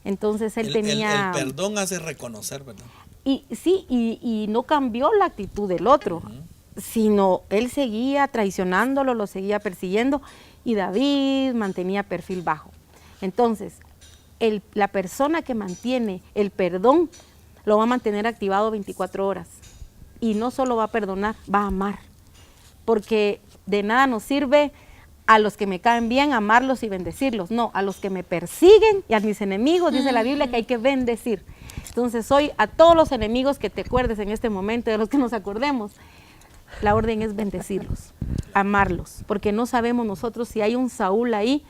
A: Entonces él tenía...
C: El perdón hace reconocer, ¿verdad?
A: Y sí, y no cambió la actitud del otro, sino él seguía traicionándolo, lo seguía persiguiendo, y David mantenía perfil bajo. Entonces, la persona que mantiene el perdón lo va a mantener activado 24 horas. Y no solo va a perdonar, va a amar. Porque de nada nos sirve a los que me caen bien amarlos y bendecirlos. No, a los que me persiguen y a mis enemigos, dice la Biblia que hay que bendecir. Entonces hoy a todos los enemigos que te acuerdes en este momento, de los que nos acordemos, la orden es bendecirlos, amarlos. Porque no sabemos nosotros si hay un Saúl ahí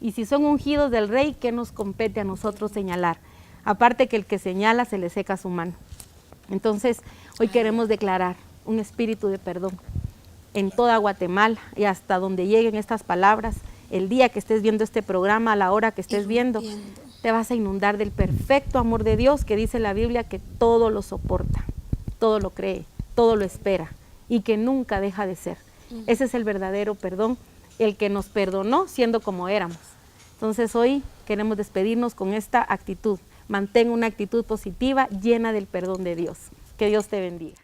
A: y si son ungidos del rey, ¿qué nos compete a nosotros señalar? Aparte que el que señala se le seca su mano. Entonces, hoy queremos declarar un espíritu de perdón en toda Guatemala y hasta donde lleguen estas palabras. El día que estés viendo este programa, a la hora que estés viendo, te vas a inundar del perfecto amor de Dios que dice la Biblia que todo lo soporta, todo lo cree, todo lo espera y que nunca deja de ser. Ese es el verdadero perdón, el que nos perdonó siendo como éramos. Entonces, hoy queremos despedirnos con esta actitud. Mantén una actitud positiva llena del perdón de Dios. Que Dios te bendiga.